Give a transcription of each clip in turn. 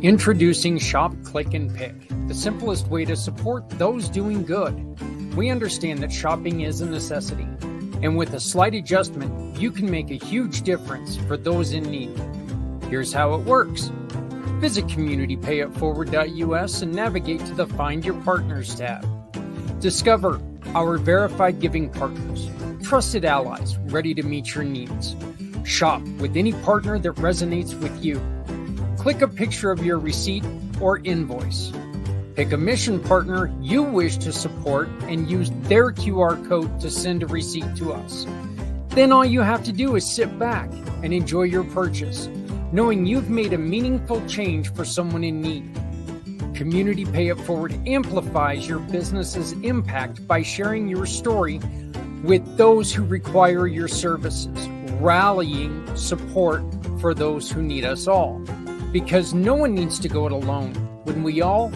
Introducing Shop, Click, and Pick, the simplest way to support those doing good. We understand that shopping is a necessity, and with a slight adjustment, you can make a huge difference for those in need. Here's how it works. Visit communitypayitforward.us and navigate to the Find Your Partners tab. Discover our verified giving partners, trusted allies ready to meet your needs. Shop with any partner that resonates with you. Click a picture of your receipt or invoice. Pick a mission partner you wish to support and use their QR code to send a receipt to us. Then all you have to do is sit back and enjoy your purchase, knowing you've made a meaningful change for someone in need. Community Pay It Forward amplifies your business's impact by sharing your story with those who require your services, rallying support for those who need us all. Because no one needs to go it alone when we all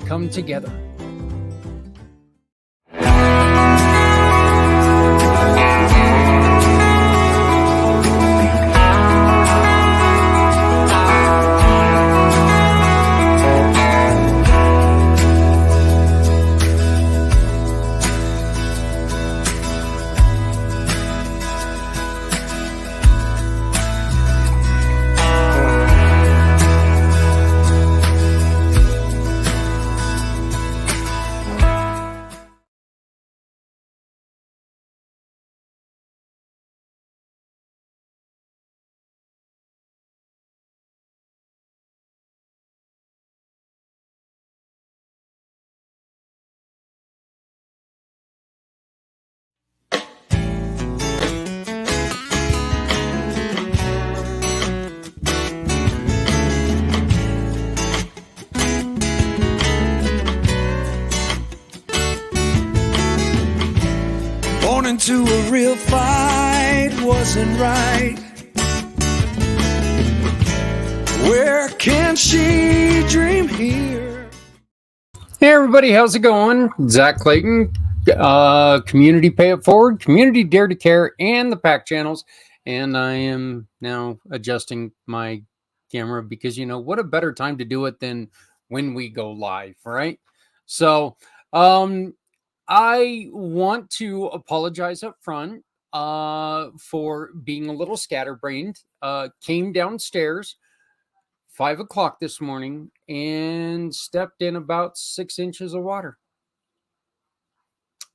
come together. Into a real fight wasn't right. Where can she dream here? Hey everybody, how's it going? Zach Clayton, Community Pay It Forward, Community Dare to Care, and the PAC channels. And I am now adjusting my camera because, what a better time to do it than when we go live, right? So, I want to apologize up front for being a little scatterbrained. Came downstairs 5 o'clock this morning and stepped in about 6 inches of water.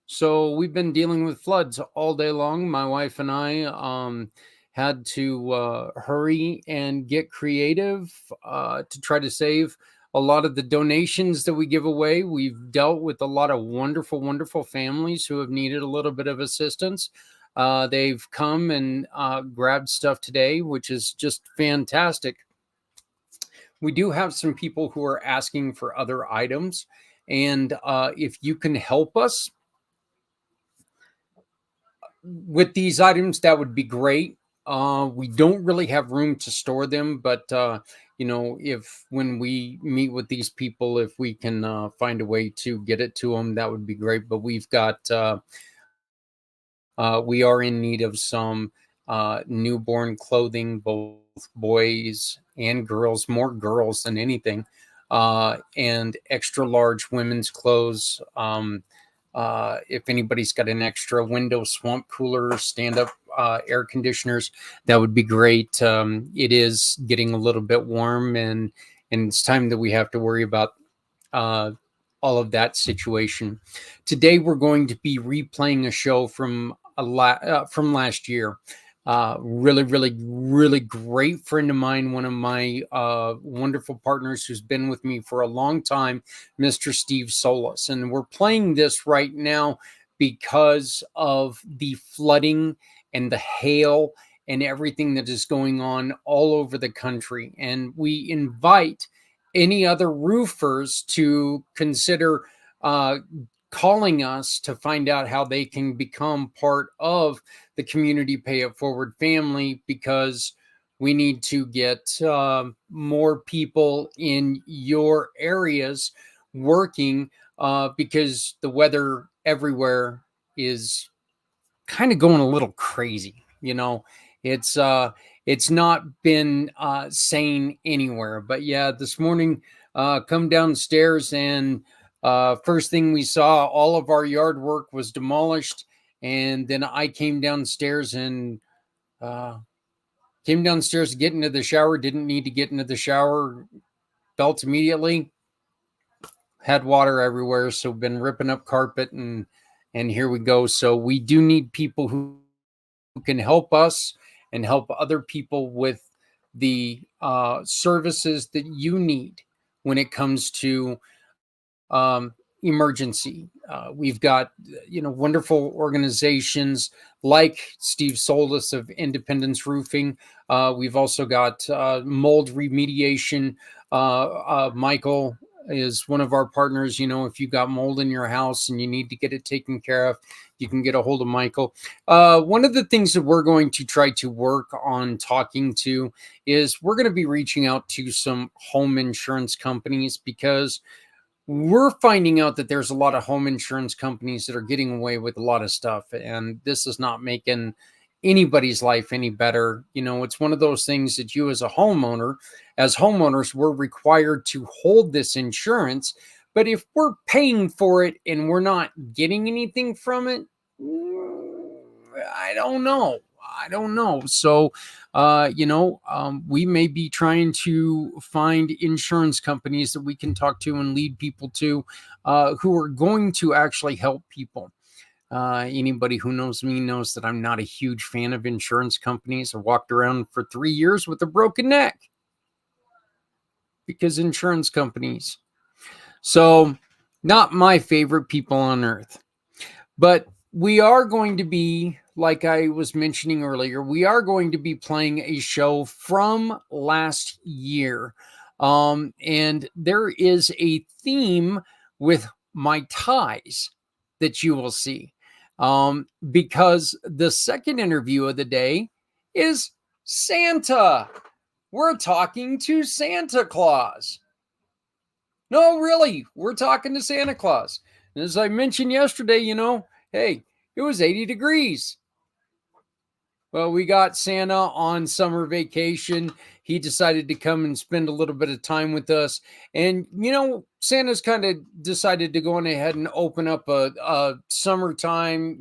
So we've been dealing with floods all day long. My wife and I had to hurry and get creative to try to save a lot of the donations that we give away. We've dealt with a lot of wonderful, wonderful families who have needed a little bit of assistance. They've come and grabbed stuff today, which is just fantastic. We do have some people who are asking for other items. And if you can help us with these items, that would be great. We don't really have room to store them, but if when we meet with these people, if we can find a way to get it to them, that would be great. But we've got, we are in need of some newborn clothing, both boys and girls, more girls than anything, and extra large women's clothes. If anybody's got an extra window swamp cooler, stand-up air conditioners, that would be great. It is getting a little bit warm, and it's time that we have to worry about all of that situation. Today, we're going to be replaying a show from last year. Really, really, really great friend of mine, one of my wonderful partners who's been with me for a long time, Mr. Steve Solis. And we're playing this right now because of the flooding and the hail and everything that is going on all over the country. And we invite any other roofers to consider calling us to find out how they can become part of the Community Pay It Forward family, because we need to get more people in your areas working because the weather everywhere is kind of going a little crazy. It's it's not been sane anywhere. But yeah, this morning, come downstairs, and first thing we saw, all of our yard work was demolished. And then I came downstairs and to get into the shower. Didn't need to get into the shower. Felt immediately, had water everywhere. So been ripping up carpet, and here we go. So we do need people who can help us and help other people with the services that you need when it comes to emergency. We've got wonderful organizations like Steve Solis of Independence Roofing. We've also got mold remediation. Michael is one of our partners. If you got mold in your house and you need to get it taken care of, you can get a hold of Michael. One of the things that we're going to try to work on talking to is we're going to be reaching out to some home insurance companies, because we're finding out that there's a lot of home insurance companies that are getting away with a lot of stuff, and this is not making anybody's life any better. It's one of those things that you as homeowners, we're required to hold this insurance. But if we're paying for it and we're not getting anything from it, I don't know. So, we may be trying to find insurance companies that we can talk to and lead people to, who are going to actually help people. Anybody who knows me knows that I'm not a huge fan of insurance companies. I walked around for 3 years with a broken neck because insurance companies. So, not my favorite people on earth. But we are going to be, like I was mentioning earlier, we are going to be playing a show from last year. And there is a theme with my ties that you will see. Because the second interview of the day is Santa. We're talking to Santa Claus. No, really, we're talking to Santa Claus. And as I mentioned yesterday, hey, it was 80 degrees. Well, we got Santa on summer vacation. He decided to come and spend a little bit of time with us. And, Santa's kind of decided to go on ahead and open up a summertime,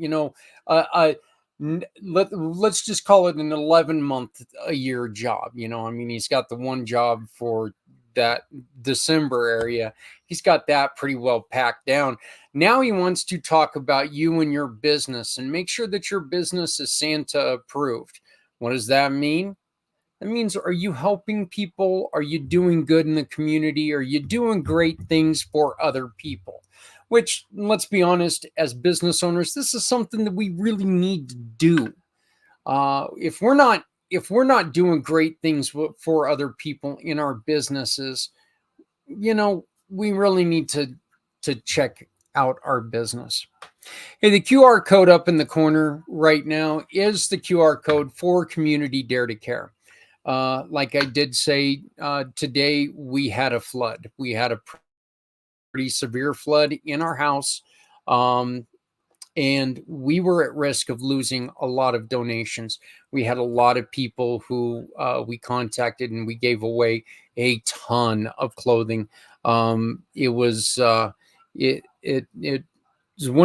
let's just call it an 11-month a year job. He's got the one job for that December area. He's got that pretty well packed down. Now he wants to talk about you and your business and make sure that your business is Santa approved. What does that mean? That means, are you helping people? Are you doing good in the community? Are you doing great things for other people? Which, let's be honest, as business owners, this is something that we really need to do. If we're not doing great things for other people in our businesses, we really need to check out our business. Hey, the QR code up in the corner right now is the QR code for Community Dare to Care. Like I did say, today we had a flood. We had a pretty severe flood in our house. And we were at risk of losing a lot of donations. We had a lot of people who we contacted, and we gave away a ton of clothing. It was one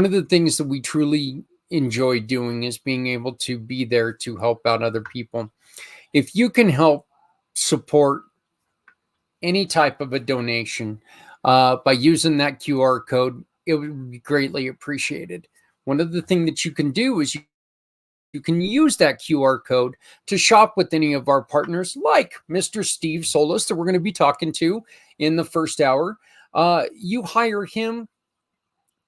of the things that we truly enjoy doing, is being able to be there to help out other people. If you can help support any type of a donation by using that QR code, it would be greatly appreciated. One of the things that you can do is you can use that QR code to shop with any of our partners, like Mr. Steve Solis, that we're going to be talking to in the first hour. You hire him,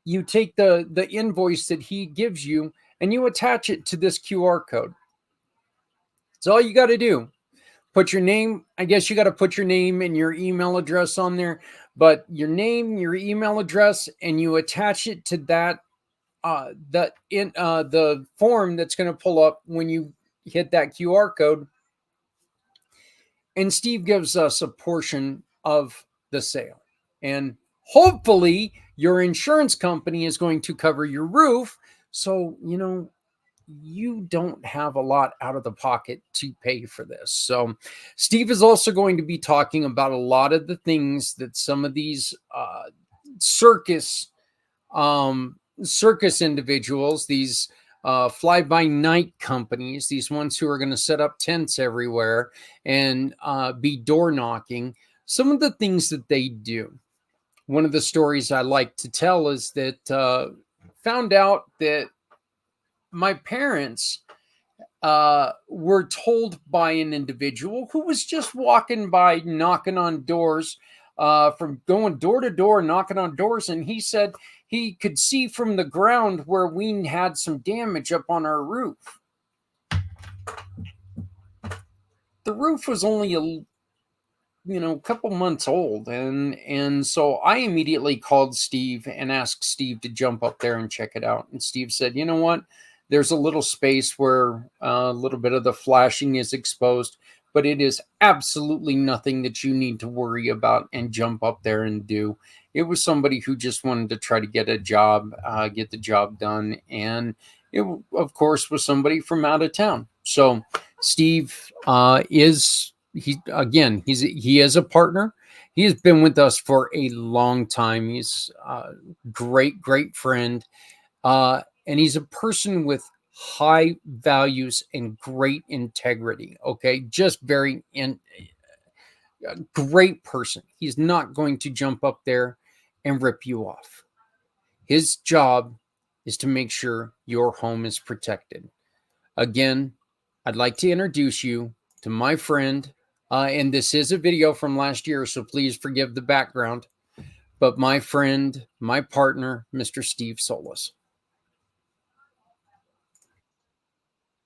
you take the invoice that he gives you, and you attach it to this QR code. That's all you got to do. Put your name. I guess you got to put your name and your email address on there, but your name, your email address, and you attach it to that the form that's going to pull up when you hit that QR code. And Steve gives us a portion of the sale. And hopefully your insurance company is going to cover your roof. So, you don't have a lot out of the pocket to pay for this. So Steve is also going to be talking about a lot of the things that some of these circus individuals, these fly-by-night companies, these ones who are going to set up tents everywhere and be door knocking, some of the things that they do. One of the stories I like to tell is that found out that my parents were told by an individual who was just walking by, knocking on doors, from going door to door, knocking on doors. And he said he could see from the ground where we had some damage up on our roof. The roof was only a couple months old, and so I immediately called Steve and asked Steve to jump up there and check it out. And Steve said, you know what, there's a little space where a little bit of the flashing is exposed, but it is absolutely nothing that you need to worry about and jump up there and do. It was somebody who just wanted to try to get a job, get the job done, and it of course was somebody from out of town. So Steve he is a partner. He has been with us for a long time. He's a great friend, and he's a person with high values and great integrity. Okay, just a great person. He's not going to jump up there and rip you off. His job is to make sure your home is protected. Again, I'd like to introduce you to my friend, and this is a video from last year, so please forgive the background, but my friend, my partner, Mr. Steve Solis.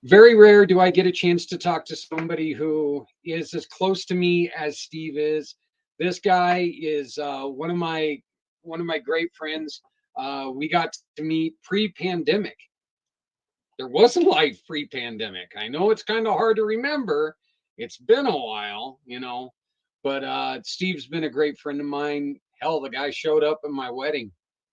Very rare do I get a chance to talk to somebody who is as close to me as Steve is. This guy is one of my great friends. We got to meet pre-pandemic. There wasn't life pre-pandemic. I know it's kind of hard to remember. It's been a while, but Steve's been a great friend of mine. Hell, the guy showed up at my wedding.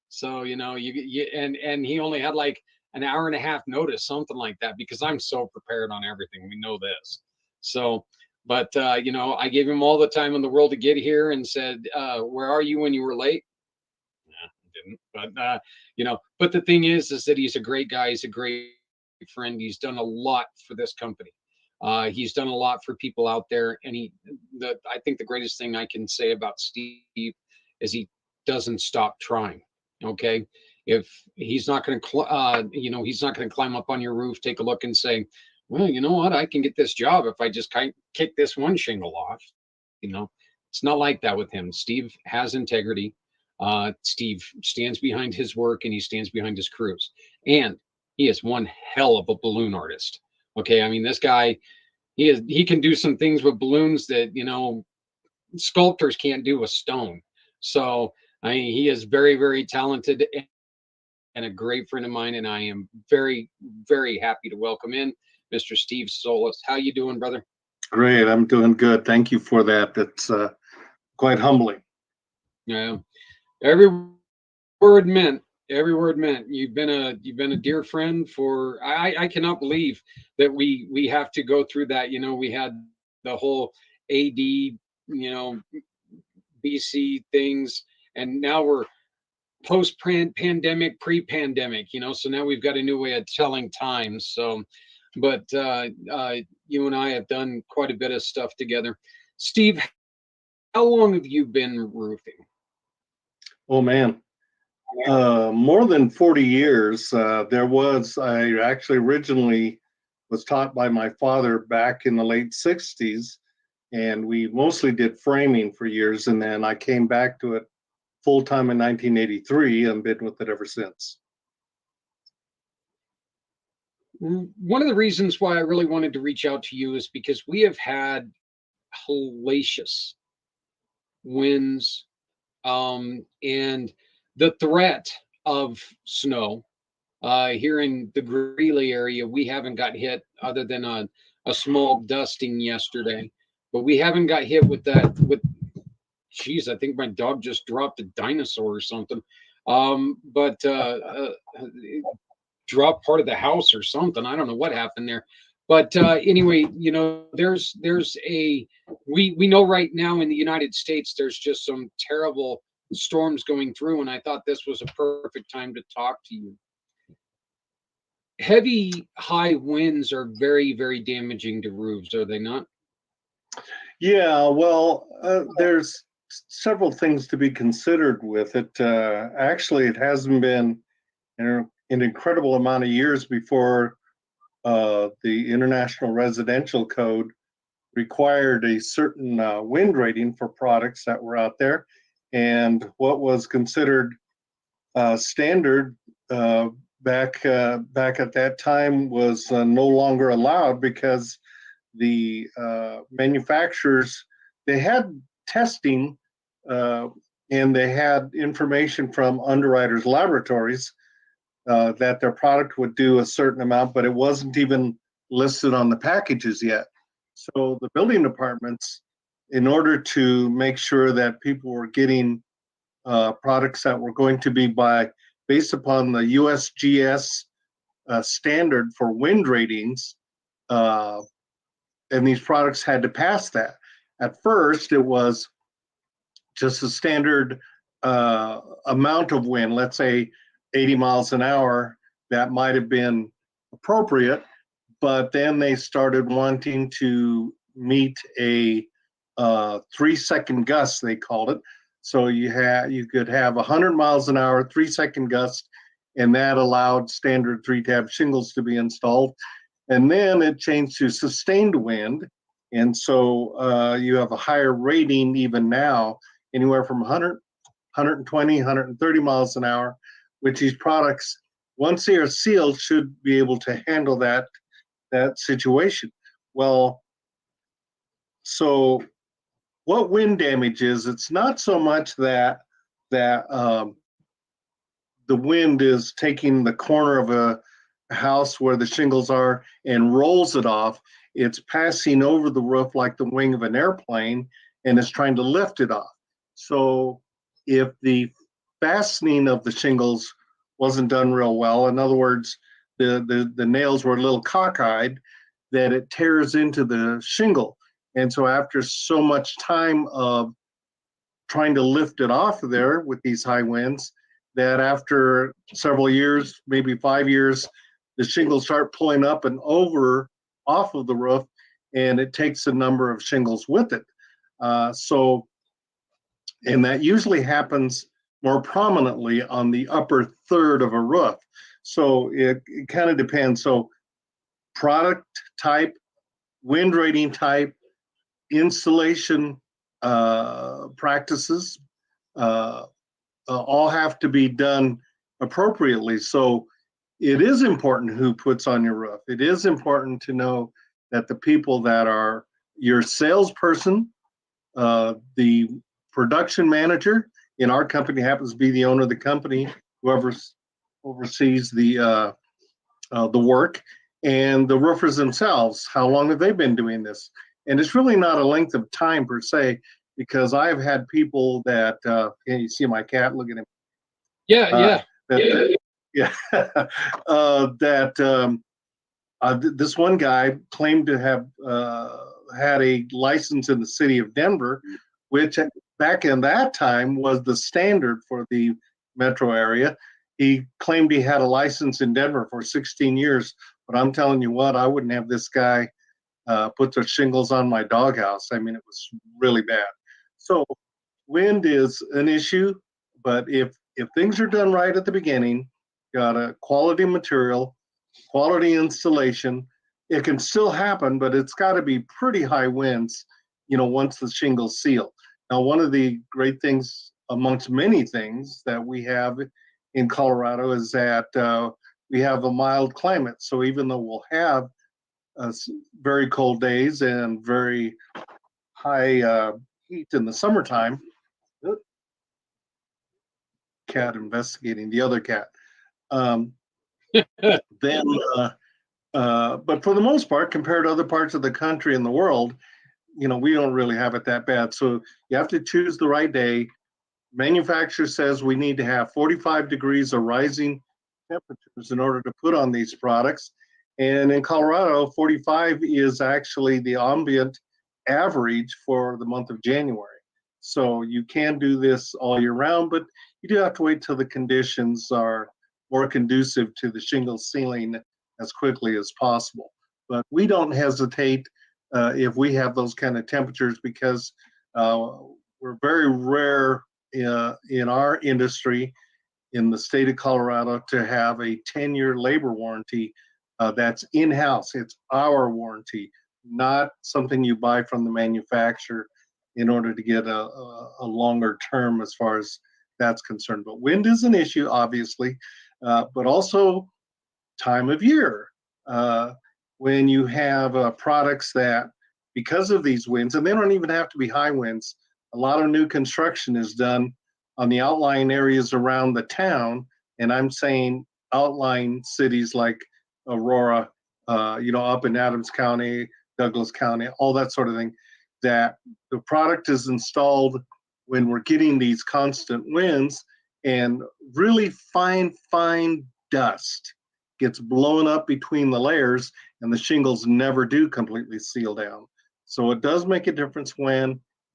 So, and he only had like an hour and a half notice, something like that, because I'm so prepared on everything. We know this. So, but, I gave him all the time in the world to get here and said, where are you when you were late? Nah, didn't. But, but the thing is that he's a great guy. He's a great friend. He's done a lot for this company. He's done a lot for people out there. And I think the greatest thing I can say about Steve is he doesn't stop trying. Okay. If he's not going to, he's not going to climb up on your roof, take a look and say, well, you know what? I can get this job if I just kick this one shingle off. It's not like that with him. Steve has integrity. Steve stands behind his work and he stands behind his crews. And he is one hell of a balloon artist. Okay. I mean, this guy, he can do some things with balloons that, sculptors can't do with stone. So, I mean, he is very, very talented and a great friend of mine. And I am very, very happy to welcome in Mr. Steve Solis. How you doing, brother? Great. I'm doing good. Thank you for that. That's quite humbling. Yeah. Every word meant. Every word meant. You've been a dear friend for. I cannot believe that we have to go through that. We had the whole AD, BC things, and now we're post-pandemic, pre-pandemic. So now we've got a new way of telling time. So, but you and I have done quite a bit of stuff together. Steve, how long have you been roofing? Oh man, more than 40 years. I actually originally was taught by my father back in the late 60s, and we mostly did framing for years, and then I came back to it full time in 1983 and been with it ever since. One of the reasons why I really wanted to reach out to you is because we have had hellacious winds, and the threat of snow here in the Greeley area. We haven't got hit other than a small dusting yesterday, but we haven't got hit with that. Geez, I think my dog just dropped a dinosaur or something. But dropped part of the house or something. I don't know what happened there. But anyway, you know, there's a we know right now in the United States there's just some terrible storms going through, and I thought this was a perfect time to talk to you. Heavy high winds are very, very damaging to roofs, are they not? Yeah, well, there's several things to be considered with it. Actually, it hasn't been an incredible amount of years before the International Residential Code required a certain wind rating for products that were out there. And what was considered standard back at that time was no longer allowed, because the manufacturers, they had testing and they had information from underwriters' laboratories that their product would do a certain amount, but it wasn't even listed on the packages yet. So the building departments, in order to make sure that people were getting products that were going to be based upon the USGS standard for wind ratings, and these products had to pass that. At first, it was just a standard amount of wind, let's say 80 miles an hour, that might have been appropriate, but then they started wanting to meet a 3-second gust, they called it. So you could have 100 miles an hour, 3-second gust, and that allowed standard 3-tab shingles to be installed. And then it changed to sustained wind, and so you have a higher rating even now, anywhere from 100, 120, 130 miles an hour, which these products, once they are sealed, should be able to handle that situation. Well, so what wind damage is, it's not so much that the wind is taking the corner of a house where the shingles are and rolls it off. It's passing over the roof like the wing of an airplane, and it's trying to lift it off. So if the fastening of the shingles wasn't done real well, in other words, the nails were a little cockeyed, that it tears into the shingle. And so after so much time of trying to lift it off of there with these high winds, that after several years, maybe 5 years, the shingles start pulling up and over off of the roof, and it takes a number of shingles with it. And that usually happens more prominently on the upper third of a roof. So it kind of depends. So product type, wind rating type, installation practices, all have to be done appropriately. So it is important who puts on your roof. It is important to know that the people that are your salesperson, the production manager in our company happens to be the owner of the company, whoever oversees the work, and the roofers themselves. How long have they been doing this? And it's really not a length of time per se, because I've had people that, you see my cat, look at him. Yeah. This one guy claimed to have had a license in the city of Denver, which back in that time was the standard for the metro area. He claimed he had a license in Denver for 16 years, but I'm telling you what, I wouldn't have this guy put the shingles on my doghouse. I mean, it was really bad. So wind is an issue, but if things are done right at the beginning, got a quality material, quality installation, it can still happen, but it's got to be pretty high winds, once the shingles seal. Now, one of the great things amongst many things that we have in Colorado is that we have a mild climate. So even though we'll have very cold days and very high heat in the summertime, cat investigating the other cat. But for the most part, compared to other parts of the country and the world, we don't really have it that bad. So you have to choose the right day. Manufacturer says we need to have 45 degrees of rising temperatures in order to put on these products. And in Colorado, 45 is actually the ambient average for the month of January. So you can do this all year round, but you do have to wait till the conditions are more conducive to the shingle sealing as quickly as possible. But we don't hesitate if we have those kind of temperatures, because we're very rare in our industry in the state of Colorado to have a 10-year labor warranty that's in-house. It's our warranty, not something you buy from the manufacturer in order to get a longer term as far as that's concerned. But wind is an issue, obviously, but also time of year. When you have products that, because of these winds, and they don't even have to be high winds, a lot of new construction is done on the outlying areas around the town, and I'm saying outlying cities like Aurora, up in Adams County, Douglas County, all that sort of thing, that the product is installed when we're getting these constant winds, and really fine dust gets blown up between the layers, and the shingles never do completely seal down. So it does make a difference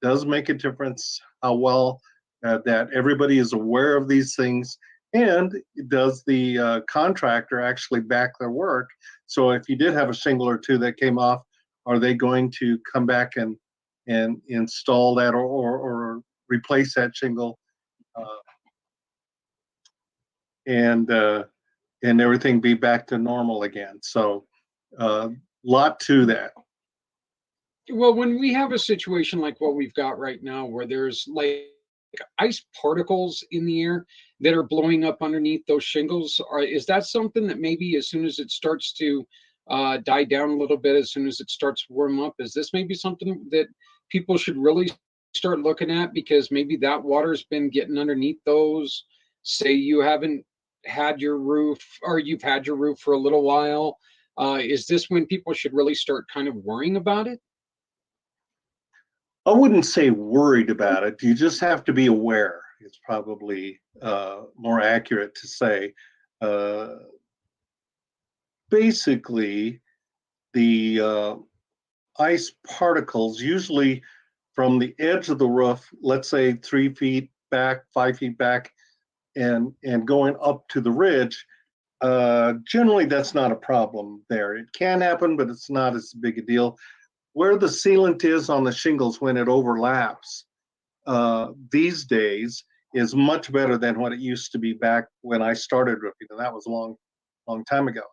does make a difference how well that everybody is aware of these things, and does the contractor actually back their work? So if you did have a shingle or two that came off, are they going to come back and install that or replace that shingle and everything be back to normal again? So lot to that. Well, when we have a situation like what we've got right now, where there's like ice particles in the air that are blowing up underneath those shingles, is that something that maybe as soon as it starts to die down a little bit, as soon as it starts to warm up, is this maybe something that people should really start looking at? Because maybe that water's been getting underneath those. Say you haven't had your roof, or you've had your roof for a little while. Is this when people should really start kind of worrying about it? I wouldn't say worried about it. You just have to be aware. It's probably more accurate to say. Basically, the ice particles, usually from the edge of the roof, let's say 3 feet back, 5 feet back, and going up to the ridge, generally that's not a problem there. It can happen, but it's not as big a deal. Where the sealant is on the shingles when it overlaps these days is much better than what it used to be back when I started roofing, and that was a long time ago.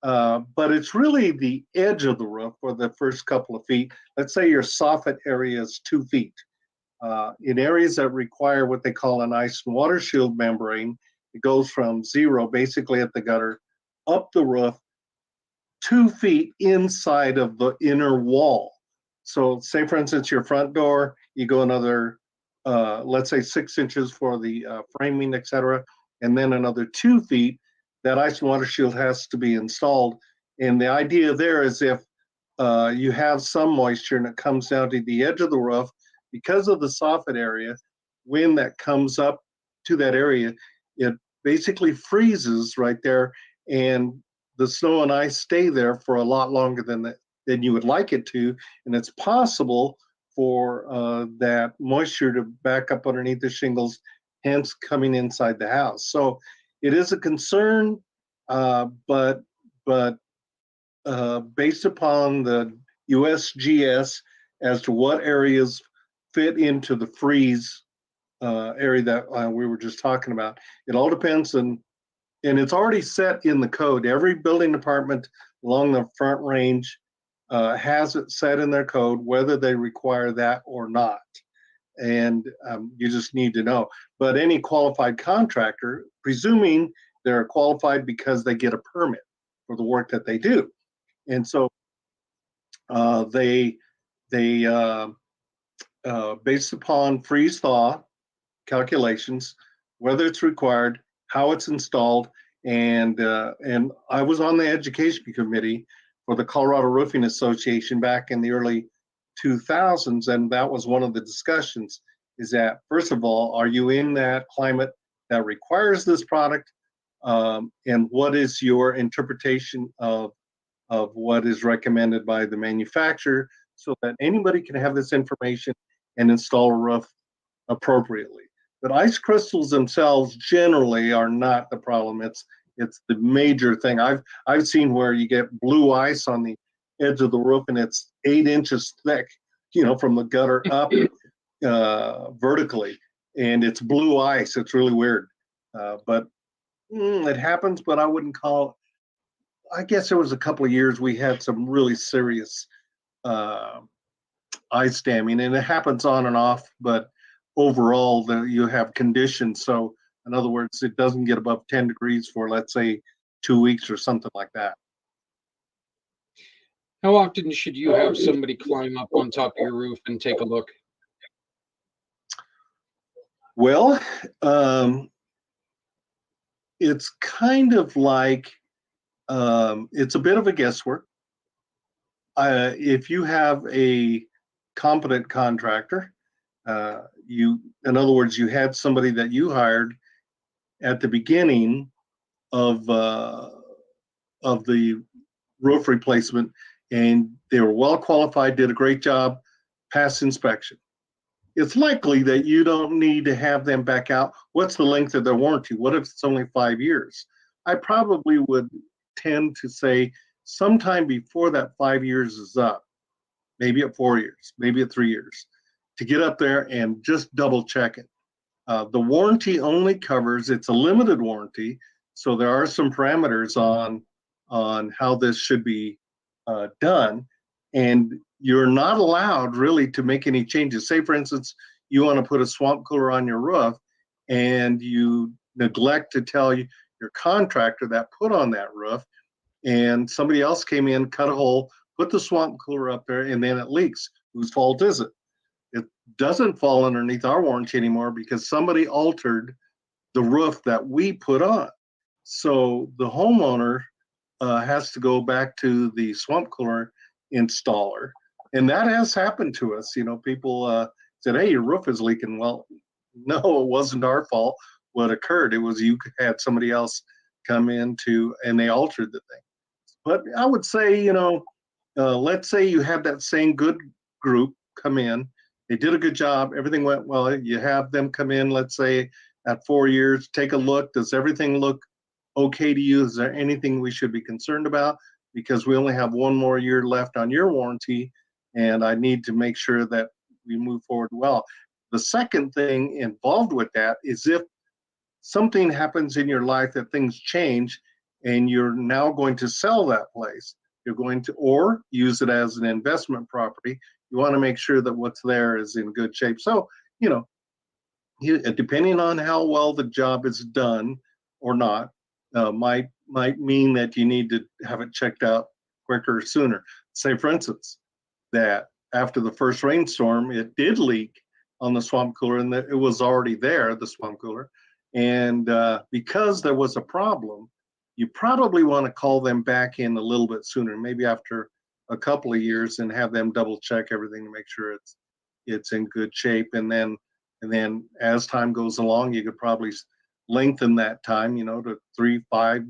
But it's really the edge of the roof for the first couple of feet. Let's say your soffit area is 2 feet. In areas that require what they call an ice and water shield membrane, it goes from zero, basically at the gutter, up the roof, 2 feet inside of the inner wall. So say, for instance, your front door, you go another, let's say 6 inches for the framing, etc., and then another 2 feet, that ice and water shield has to be installed. And the idea there is if you have some moisture and it comes down to the edge of the roof, because of the soffit area, wind that comes up to that area, it basically freezes right there, and the snow and ice stay there for a lot longer than you would like it to, and it's possible for that moisture to back up underneath the shingles, hence coming inside the house. So it is a concern, but based upon the USGS as to what areas fit into the freeze area that we were just talking about, it all depends on. And it's already set in the code. Every building department along the Front Range has it set in their code, whether they require that or not. And you just need to know. But any qualified contractor, presuming they're qualified because they get a permit for the work that they do. And so they based upon freeze thaw calculations, whether it's required, how it's installed, and I was on the education committee for the Colorado Roofing Association back in the early 2000s, and that was one of the discussions, is that, first of all, are you in that climate that requires this product? and what is your interpretation of what is recommended by the manufacturer, so that anybody can have this information and install a roof appropriately. But ice crystals themselves generally are not the problem. It's the major thing. I've seen where you get blue ice on the edge of the roof and it's 8 inches thick, from the gutter up vertically, and it's blue ice. It's really weird, but it happens. But I wouldn't call. I guess there was a couple of years we had some really serious ice damming, and it happens on and off. But overall, you have conditions. So in other words, it doesn't get above 10 degrees for, let's say, 2 weeks or something like that. How often should you have somebody climb up on top of your roof and take a look? Well, it's kind of like, it's a bit of a guesswork. If you have a competent contractor, in other words, you had somebody that you hired at the beginning of the roof replacement, and they were well qualified, did a great job, passed inspection. It's likely that you don't need to have them back out. What's the length of their warranty? What if it's only 5 years? I probably would tend to say sometime before that 5 years is up, maybe at 4 years, maybe at 3 years, to get up there and just double check it. The warranty only covers, it's a limited warranty, so there are some parameters on how this should be done, and you're not allowed really to make any changes. Say, for instance, you want to put a swamp cooler on your roof, and you neglect to tell your contractor that put on that roof, and somebody else came in, cut a hole, put the swamp cooler up there, and then it leaks. Whose fault is it? It doesn't fall underneath our warranty anymore because somebody altered the roof that we put on. So the homeowner has to go back to the swamp cooler installer. And that has happened to us. People said, hey, your roof is leaking. Well, no, it wasn't our fault. What occurred, it was you had somebody else come in and they altered the thing. But I would say, let's say you have that same good group come in. They did a good job. Everything went well. You have them come in, let's say at 4 years, take a look. Does everything look okay to you? Is there anything we should be concerned about? Because we only have 1 more year left on your warranty, and I need to make sure that we move forward well. The second thing involved with that is if something happens in your life that things change and you're now going to sell that place, you're going to, or use it as an investment property, you want to make sure that what's there is in good shape. So, depending on how well the job is done or not, might mean that you need to have it checked out quicker or sooner. Say, for instance, that after the first rainstorm, it did leak on the swamp cooler, and that it was already there, the swamp cooler. And because there was a problem, you probably want to call them back in a little bit sooner, maybe after a couple of years, and have them double check everything to make sure it's in good shape. And then as time goes along, you could probably lengthen that time, to 3, 5,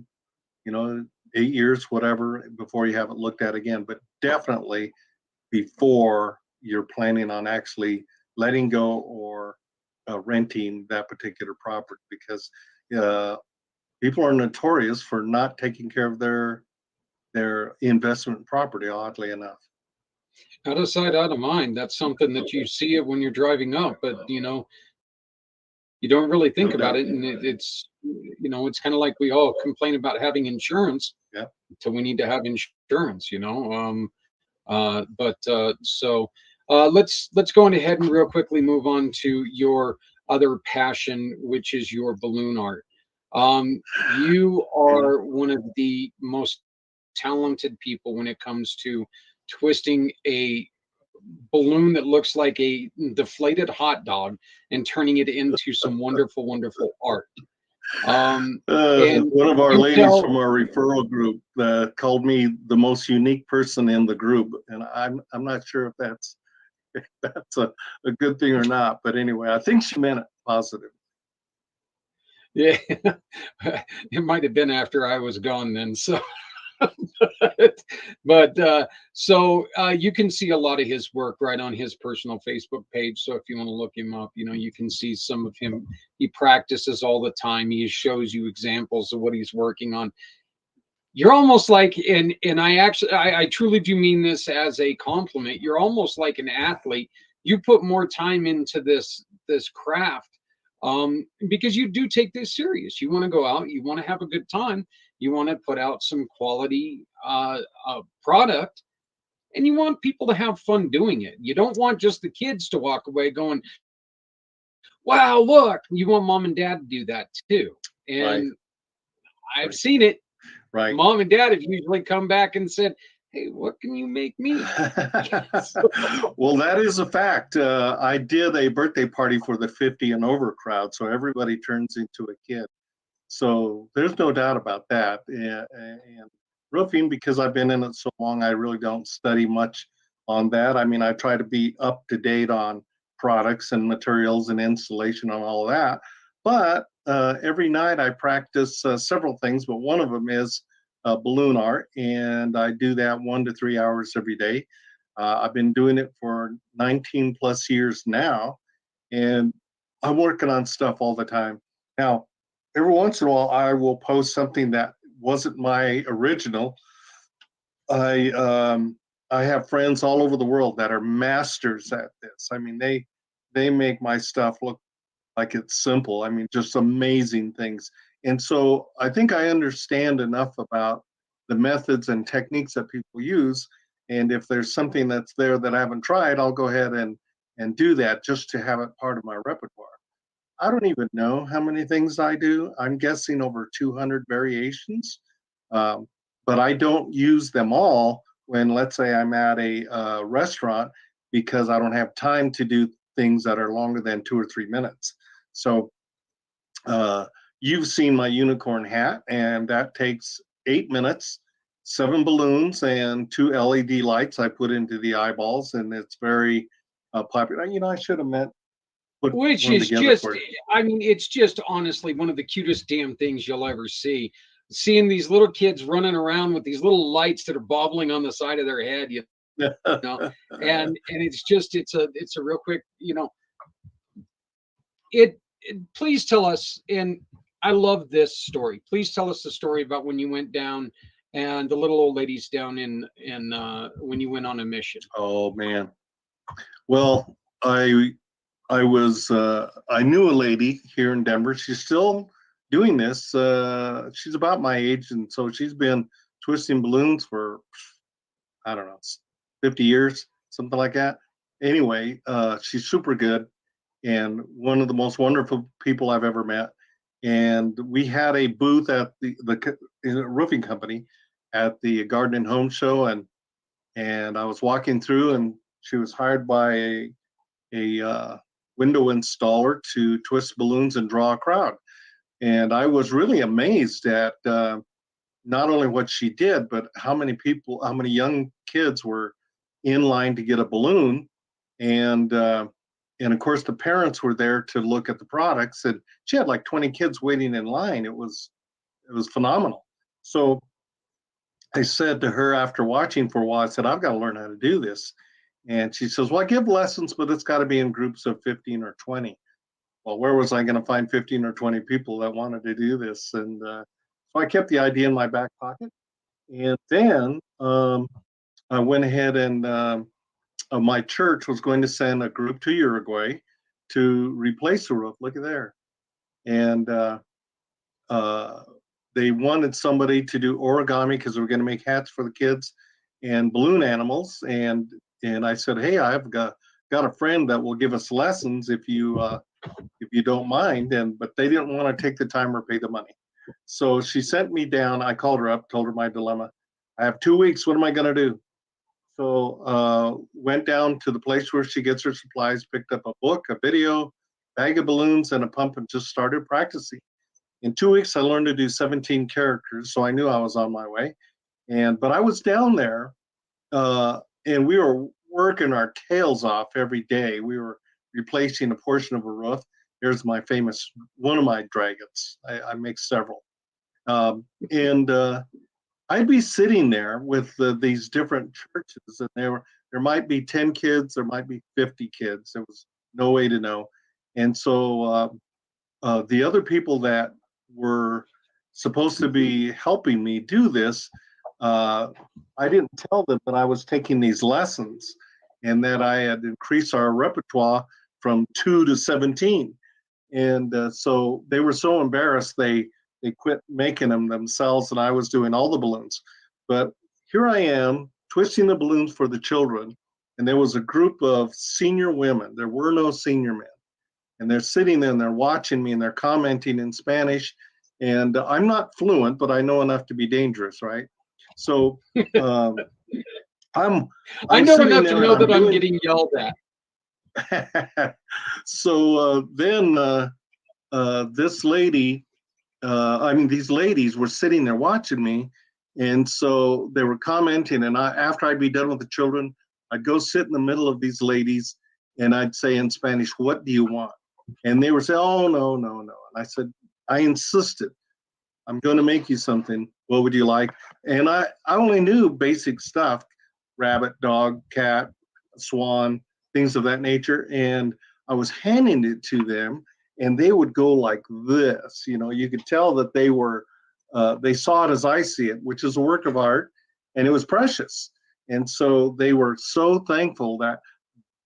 8 years, whatever, before you have it looked at again. But definitely before you're planning on actually letting go or renting that particular property, because people are notorious for not taking care of their investment property, oddly enough. Out of sight, out of mind. That's something that you see it when you're driving up, but you don't really think about it, and it's it's kind of like we all complain about having insurance. Yeah. Until we need to have insurance, So let's go on ahead and real quickly move on to your other passion, which is your balloon art. You are one of the most talented people when it comes to twisting a balloon that looks like a deflated hot dog and turning it into some wonderful, wonderful art. And one of our ladies from our referral group called me the most unique person in the group, and I'm not sure if that's a good thing or not. But anyway, I think she meant it positive. Yeah, it might have been after I was gone then. So, but you can see a lot of his work right on his personal Facebook page. So if you want to look him up, you can see some of him. He practices all the time. He shows you examples of what he's working on. You're almost like, and I truly do mean this as a compliment. You're almost like an athlete. You put more time into this craft, because you do take this serious. You want to go out, you want to have a good time, you want to put out some quality product, and you want people to have fun doing it. You don't want just the kids to walk away going, "Wow, look!" You want mom and dad to do that too. Right. And I've Right. seen it. Right. Mom and dad have usually come back and said, "Hey, what can you make me?" Well, that is a fact. I did a birthday party for the 50 and over crowd, so everybody turns into a kid. So there's no doubt about that. And roofing, because I've been in it so long, I really don't study much on that. I mean, I try to be up to date on products and materials and installation and all of that. But every night I practice several things, but one of them is balloon art, and I do that 1 to 3 hours every day. I've been doing it for 19 plus years now, and I'm working on stuff all the time. Now, every once in a while, I will post something that wasn't my original. I have friends all over the world that are masters at this. I mean, they make my stuff look like it's simple. I mean, just amazing things. And so I think I understand enough about the methods and techniques that people use. And if there's something that's there that I haven't tried, I'll go ahead and do that just to have it part of my repertoire. I don't even know how many things I do. I'm guessing over 200 variations, um, but I don't use them all when, let's say, I'm at a restaurant because I don't have time to do things that are longer than 2 or 3 minutes. So you've seen my unicorn hat, and that takes 8 minutes, 7 balloons, and 2 LED lights I put into the eyeballs, and it's very popular. I should have put Which one is together just, for you. I mean, it's just honestly one of the cutest damn things you'll ever see. Seeing these little kids running around with these little lights that are bobbling on the side of their head, know, and it's a real quick, please tell us, and I love this story. Please tell us the story about when you went down and the little old ladies down in when you went on a mission. Oh man. Well, I knew a lady here in Denver. She's still doing this. She's about my age, and so she's been twisting balloons for, I don't know, 50 years, something like that. Anyway, she's super good and one of the most wonderful people I've ever met. And we had a booth at the roofing company at the Garden and Home Show, and I was walking through, and she was hired by a window installer to twist balloons and draw a crowd. And I was really amazed at not only what she did, but how many young kids were in line to get a balloon, and of course the parents were there to look at the products, and she had like 20 kids waiting in line. It was phenomenal. So I said to her after watching for a while, I said, I've got to learn how to do this. And she says, well, I give lessons, but it's got to be in groups of 15 or 20. Well, where was I going to find 15 or 20 people that wanted to do this? And so I kept the idea in my back pocket. And then I went ahead and my church was going to send a group to Uruguay to replace the roof. Look at there. And they wanted somebody to do origami because we were going to make hats for the kids and balloon animals. And I said, hey, I've got a friend that will give us lessons if you don't mind. But they didn't want to take the time or pay the money. So she sent me down. I called her up, told her my dilemma. I have 2 weeks. What am I going to do? So went down to the place where she gets her supplies, picked up a book, a video, bag of balloons, and a pump, and just started practicing. In 2 weeks, I learned to do 17 characters, so I knew I was on my way. But I was down there, and we were working our tails off every day. We were replacing a portion of a roof. here's my famous, one of my dragons. I make several. And I'd be sitting there with these different churches, and there might be 10 kids, there might be 50 kids. There was no way to know. And so the other people that were supposed to be helping me do this, I didn't tell them that I was taking these lessons and that I had increased our repertoire from 2 to 17. And so they were so embarrassed, they quit making them themselves, and I was doing all the balloons. But here I am twisting the balloons for the children, and there was a group of senior women. There were no senior men. And they're sitting there and they're watching me and they're commenting in Spanish. And I'm not fluent, but I know enough to be dangerous, right? So I'm I know sitting enough there to know and that I'm doing- getting yelled at. So then this lady, these ladies were sitting there watching me. And so they were commenting. And after I'd be done with the children, I'd go sit in the middle of these ladies and I'd say in Spanish, "What do you want?" And they would say, "Oh, no, no, no." And I said, I insisted, "I'm going to make you something. What would you like?" And I only knew basic stuff: rabbit, dog, cat, swan, things of that nature. And I was handing it to them, and they would go like this. You could tell that they saw it as I see it, which is a work of art, and it was precious. And so they were so thankful that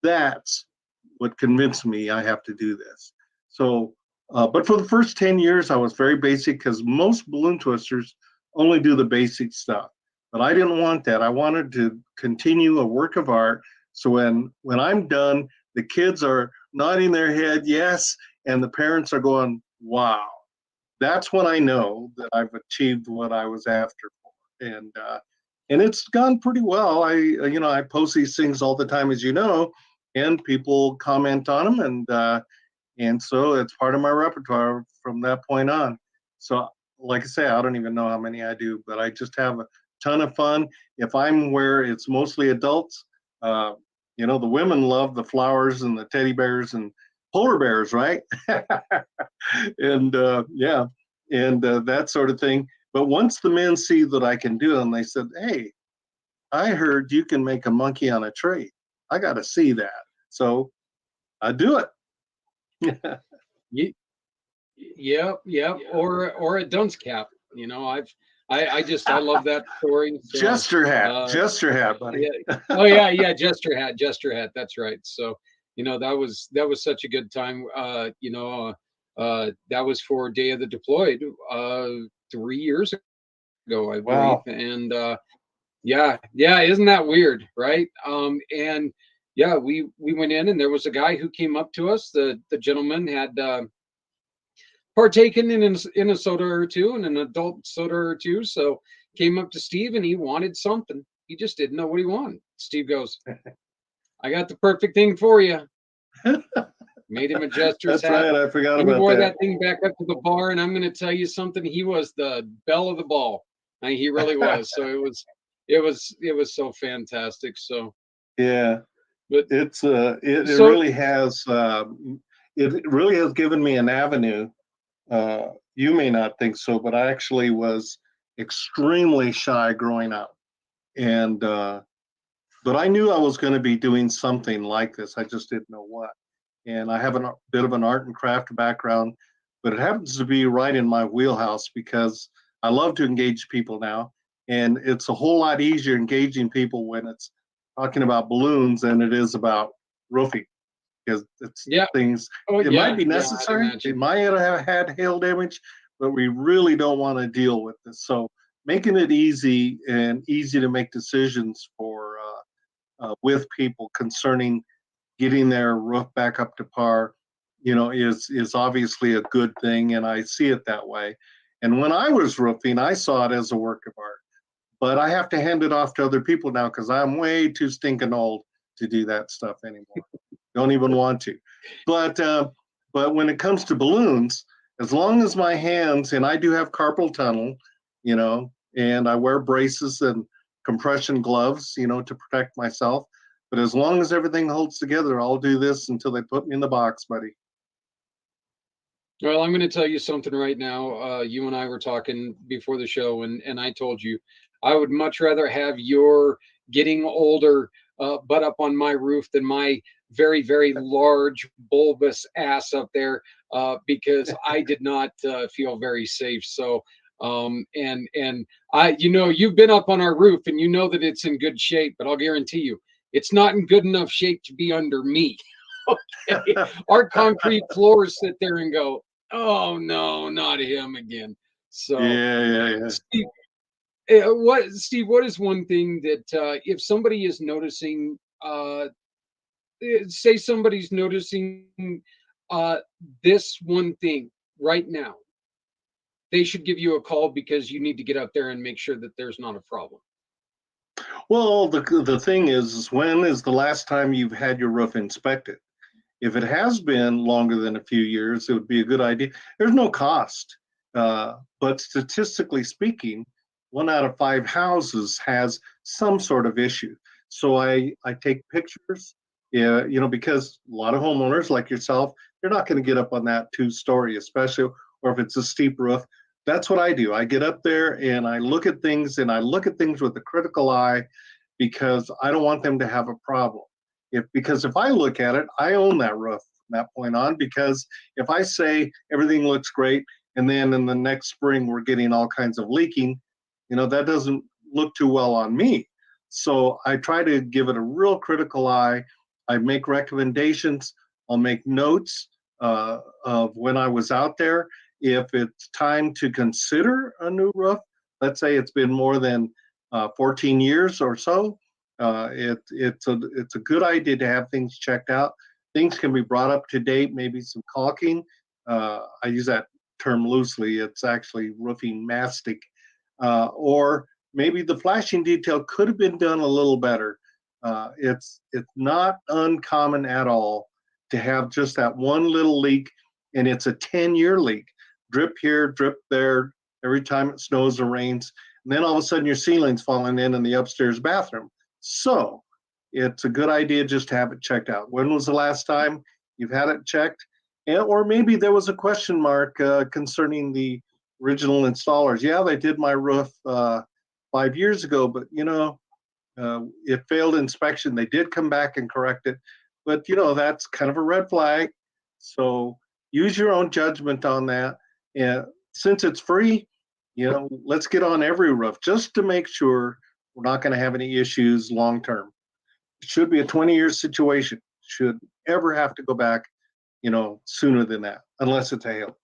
that's what convinced me I have to do this. So, but for the first 10 years, I was very basic, because most balloon twisters only do the basic stuff. But I didn't want that. I wanted to continue a work of art. So when I'm done, the kids are nodding their head, yes, and the parents are going, wow. That's when I know that I've achieved what I was after. And it's gone pretty well. I post these things all the time, as you know, and people comment on them, and so it's part of my repertoire from that point on. So, like I say, I don't even know how many I do, but I just have a ton of fun. If I'm where it's mostly adults, the women love the flowers and the teddy bears and polar bears, right? And yeah, and that sort of thing. But once the men see that I can do it, and they said, "Hey, I heard you can make a monkey on a tree. I got to see that." So I do it. Yep. Or a dunce cap. I love that story. So, Jester hat, buddy. Yeah. Oh yeah, jester hat. That's right. So that was such a good time. That was for Day of the Deployed 3 years ago, I believe. Wow. And yeah, isn't that weird, right? And yeah, we went in, and there was a guy who came up to us. The gentleman had partaken in a soda or two, and an adult soda or two. So came up to Steve, and he wanted something. He just didn't know what he wanted. Steve goes, "I got the perfect thing for you." Made him a jester's That's hat. right. I forgot And we about wore that. that thing back up to the bar, and I'm going to tell you something. He was the belle of the ball. He really was. So it was so fantastic. So Yeah, but it so really has given me an avenue. You may not think so, but I actually was extremely shy growing up, and but I knew I was going to be doing something like this. I just didn't know what. And I have a bit of an art and craft background, but it happens to be right in my wheelhouse, because I love to engage people now, and it's a whole lot easier engaging people when it's talking about balloons than it is about roofing, because it's things. It might be necessary. It might have had hail damage, but we really don't want to deal with this. So making it easy to make decisions for with people concerning getting their roof back up to par, is obviously a good thing, and I see it that way. And when I was roofing, I saw it as a work of art, but I have to hand it off to other people now, because I'm way too stinking old to do that stuff anymore. Don't even want to. But when it comes to balloons, as long as my hands, and I do have carpal tunnel, and I wear braces and compression gloves, to protect myself. But as long as everything holds together, I'll do this until they put me in the box, buddy. Well, I'm going to tell you something right now. You and I were talking before the show, and I told you I would much rather have your getting older butt up on my roof than my very, very large, bulbous ass up there because I did not feel very safe. So, and I, you've been up on our roof and you know that it's in good shape, but I'll guarantee you it's not in good enough shape to be under me. Okay. Our concrete floors sit there and go, oh no, not him again. So, Yeah, yeah, yeah. Steve, what is one thing that if somebody is noticing, say somebody's noticing uh, this one thing right now, they should give you a call because you need to get up there and make sure that there's not a problem. Well, the thing is when is the last time you've had your roof inspected? If it has been longer than a few years, it would be a good idea. There's no cost, but statistically speaking, 1 out of 5 houses has some sort of issue. So I take pictures, yeah, because a lot of homeowners like yourself, you're not going to get up on that 2-story, especially, or if it's a steep roof. That's what I do. I get up there and I look at things, and I look at things with a critical eye because I don't want them to have a problem. Because if I look at it, I own that roof from that point on. Because if I say everything looks great, and then in the next spring we're getting all kinds of leaking, that doesn't look too well on me. So I try to give it a real critical eye. I make recommendations. I'll make notes of when I was out there. If it's time to consider a new roof, let's say it's been more than 14 years or so, it's a good idea to have things checked out. Things can be brought up to date, maybe some caulking. I use that term loosely. It's actually roofing mastic, or maybe the flashing detail could have been done a little better. It's not uncommon at all to have just that one little leak, and it's a 10-year leak. Drip here, drip there, every time it snows or rains. And then all of a sudden your ceiling's falling in the upstairs bathroom. So it's a good idea just to have it checked out. When was the last time you've had it checked? Or maybe there was a question mark concerning the original installers. Yeah, they did my roof 5 years ago, but it failed inspection. They did come back and correct it, but that's kind of a red flag. So use your own judgment on that. And since it's free, let's get on every roof just to make sure we're not going to have any issues long term. It should be a 20-year situation. Should ever have to go back, sooner than that, unless it's a hail.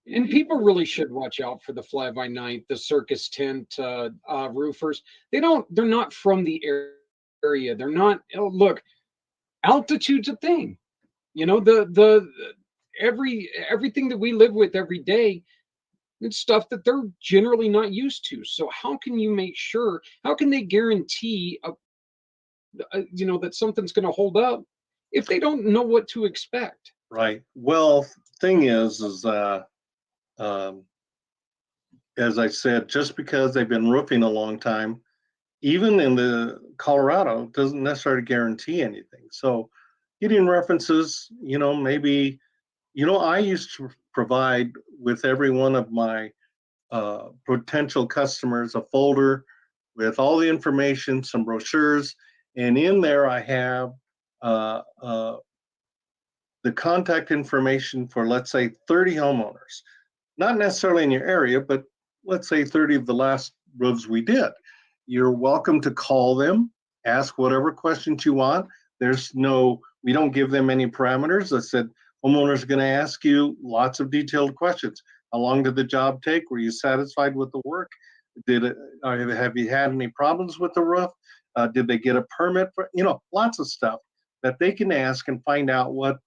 And people really should watch out for the fly by night, the circus tent roofers. They're not from the area. They're not. Look, altitude's a thing. Everything that we live with every day, it's stuff that they're generally not used to. So how can you make sure? How can they guarantee that something's going to hold up if they don't know what to expect? Right. Well, thing is as I said, just because they've been roofing a long time, even in the Colorado, doesn't necessarily guarantee anything. So getting references, maybe, I used to provide with every one of my potential customers a folder with all the information, some brochures, and in there I have the contact information for, let's say, 30 homeowners, not necessarily in your area, but let's say 30 of the last roofs we did. You're welcome to call them, ask whatever questions you want. We don't give them any parameters. I said, homeowners are going to ask you lots of detailed questions. How long did the job take? Were you satisfied with the work? Have you had any problems with the roof? Did they get a permit for, lots of stuff that they can ask and find out what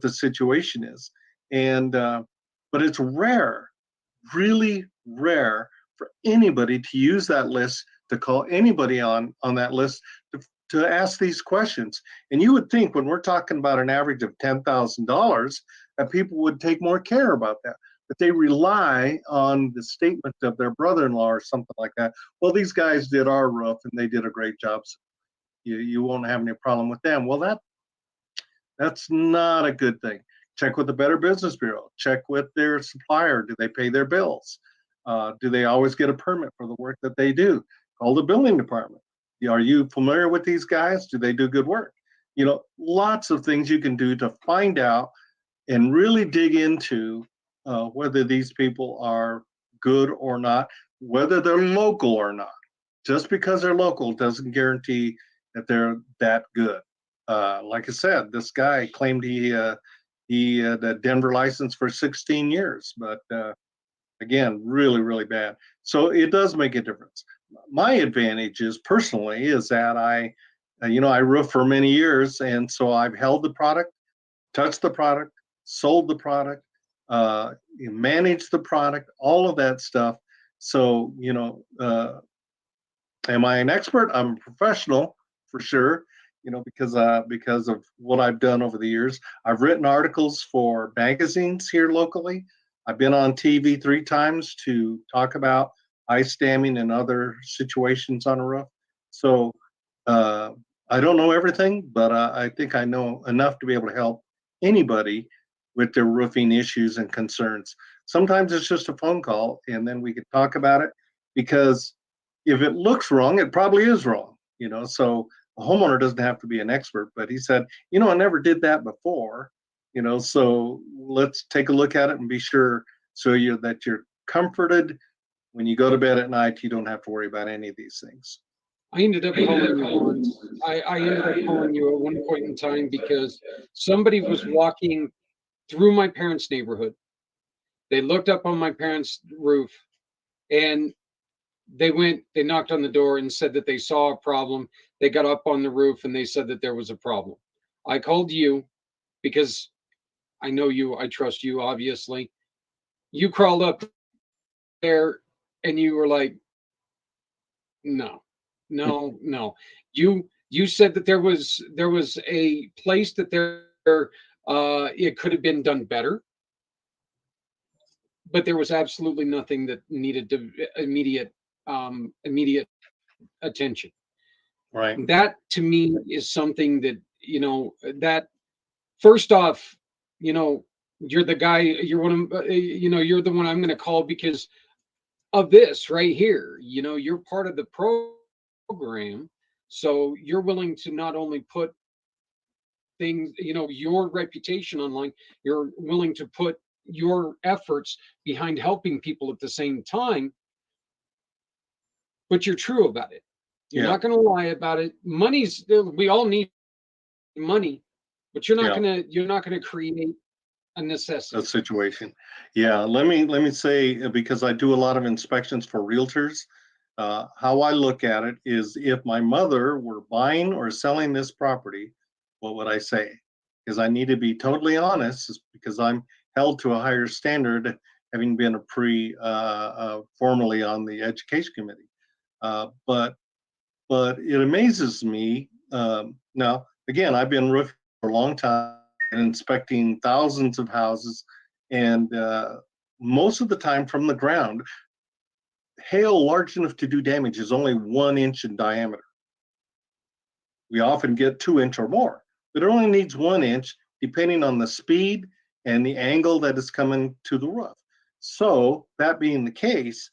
the situation is. And, but it's rare, really rare for anybody to use that list, to call anybody on that list to ask these questions. And you would think when we're talking about an average of $10,000 that people would take more care about that. But they rely on the statement of their brother-in-law or something like that. Well, these guys did our roof and they did a great job. So you won't have any problem with them. Well, that's not a good thing. Check with the Better Business Bureau. Check with their supplier. Do they pay their bills? Do they always get a permit for the work that they do? Call the building department. Are you familiar with these guys? Do they do good work? You know, lots of things you can do to find out and really dig into whether these people are good or not, whether they're local or not. Just because they're local doesn't guarantee that they're that good. Like I said, this guy claimed he had a Denver license for 16 years, but again, really, really bad. So it does make a difference. My advantage is personally is that I roof for many years, and so I've held the product, touched the product, sold the product, managed the product, all of that stuff. So am I an expert? I'm a professional for sure. Because of what I've done over the years. I've written articles for magazines here locally. I've been on TV 3 times to talk about ice damming and other situations on a roof. So I don't know everything, but I think I know enough to be able to help anybody with their roofing issues and concerns. Sometimes it's just a phone call, and then we can talk about it, because if it looks wrong, it probably is wrong. So a homeowner doesn't have to be an expert, but he said, I never did that before, so let's take a look at it and be sure that you're comforted when you go to bed at night. You don't have to worry about any of these things. I ended up calling you once. I ended up calling you at one point in time because somebody was walking through my parents' neighborhood. They looked up on my parents' roof, and they knocked on the door and said that they saw a problem. They got up on the roof and they said that there was a problem. I called you because I know you, I trust you, obviously. You crawled up there and you were like, no. You said that there was a place that it could have been done better, but there was absolutely nothing that needed immediate attention. Right. That to me is something that, that first off, you're the guy, you're you're the one I'm going to call because of this right here. You're part of the program. So you're willing to not only put things, your reputation online, you're willing to put your efforts behind helping people at the same time, but you're true about it. You're not going to lie about it. We all need money, but you're not going to create a necessity. A situation. Yeah. Let me say, because I do a lot of inspections for realtors, how I look at it is, if my mother were buying or selling this property, what would I say? Because I need to be totally honest, because I'm held to a higher standard, having been formally on the education committee. But it amazes me. Now, again, I've been roofing for a long time and inspecting thousands of houses, and most of the time from the ground, hail large enough to do damage is only 1 inch in diameter. We often get 2 inch or more, but it only needs 1 inch, depending on the speed and the angle that is coming to the roof. So that being the case,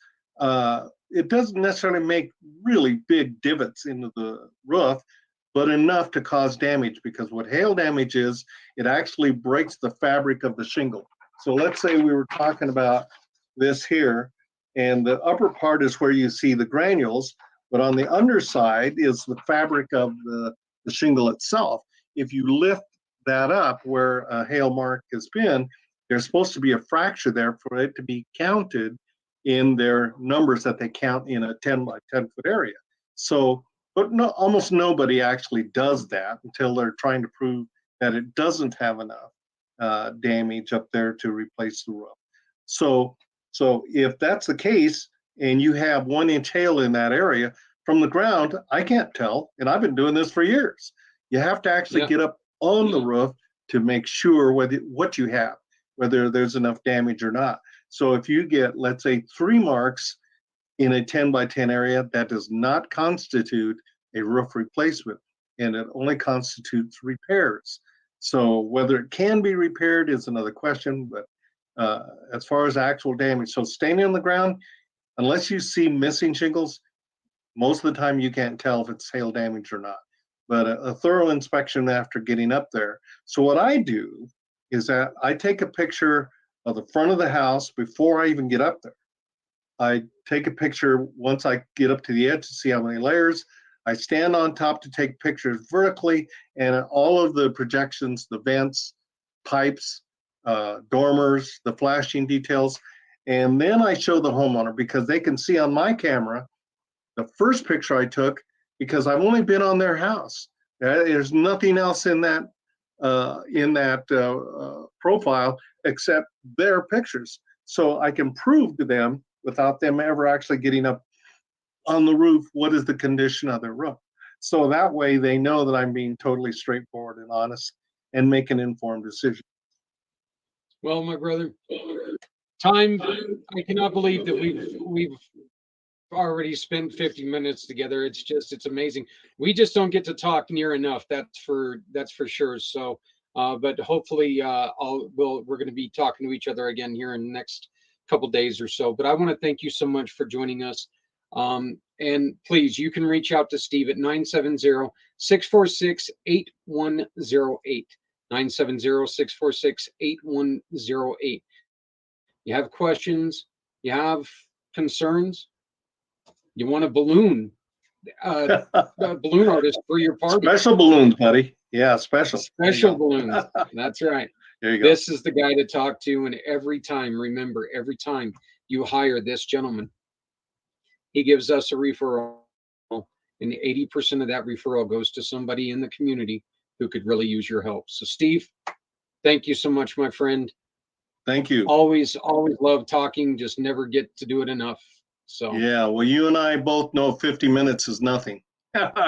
it doesn't necessarily make really big divots into the roof, but enough to cause damage, because what hail damage is, it actually breaks the fabric of the shingle. So let's say we were talking about this here, and the upper part is where you see the granules, but on the underside is the fabric of the shingle itself. If you lift that up where a hail mark has been, there's supposed to be a fracture there for it to be counted in their numbers that they count in a 10 by 10 foot area. So, but almost nobody actually does that until they're trying to prove that it doesn't have enough damage up there to replace the roof. So if that's the case, and you have 1 inch hail in that area, from the ground, I can't tell, and I've been doing this for years. You have to actually get up on the roof to make sure what you have, whether there's enough damage or not. So if you get, let's say, 3 marks in a 10 by 10 area, that does not constitute a roof replacement, and it only constitutes repairs. So whether it can be repaired is another question, but as far as actual damage, so standing on the ground, unless you see missing shingles, most of the time you can't tell if it's hail damage or not. But a thorough inspection after getting up there. So what I do is that I take a picture of the front of the house before I even get up there. I take a picture once I get up to the edge to see how many layers. I stand on top to take pictures vertically, and all of the projections, the vents, pipes, dormers, the flashing details. And then I show the homeowner, because they can see on my camera the first picture I took, because I've only been on their house. There's nothing else in that profile except their pictures. So I can prove to them, without them ever actually getting up on the roof, what is the condition of their roof. So that way they know that I'm being totally straightforward and honest and make an informed decision. Well, my brother, time, I cannot believe that we've already spent 50 minutes together. It's amazing. We just don't get to talk near enough. That's for sure. So, but hopefully, we're going to be talking to each other again here in the next couple days or so. But I want to thank you so much for joining us. And please, you can reach out to Steve at 970-646-8108. 970-646-8108. You have questions, you have concerns, you want a balloon artist for your party. Special balloons, buddy. Yeah, special Balloons. That's right. There you go. This is the guy to talk to. And every time you hire this gentleman, he gives us a referral, and 80% of that referral goes to somebody in the community who could really use your help. So Steve, thank you so much, my friend. Thank you. Always love talking, just never get to do it enough. So yeah, well, you and I both know 50 minutes is nothing.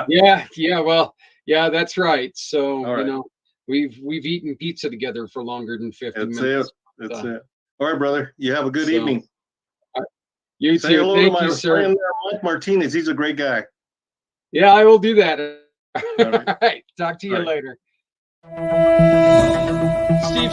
yeah, well, yeah, that's right. So right. You know, we've eaten pizza together for longer than 50 minutes. That's it. All right, brother. You have a good evening. You Say too. hello Thank to you, my sir. friend Mike Martinez. He's a great guy. Yeah, I will do that. All right. All right. Talk to you later. Steve.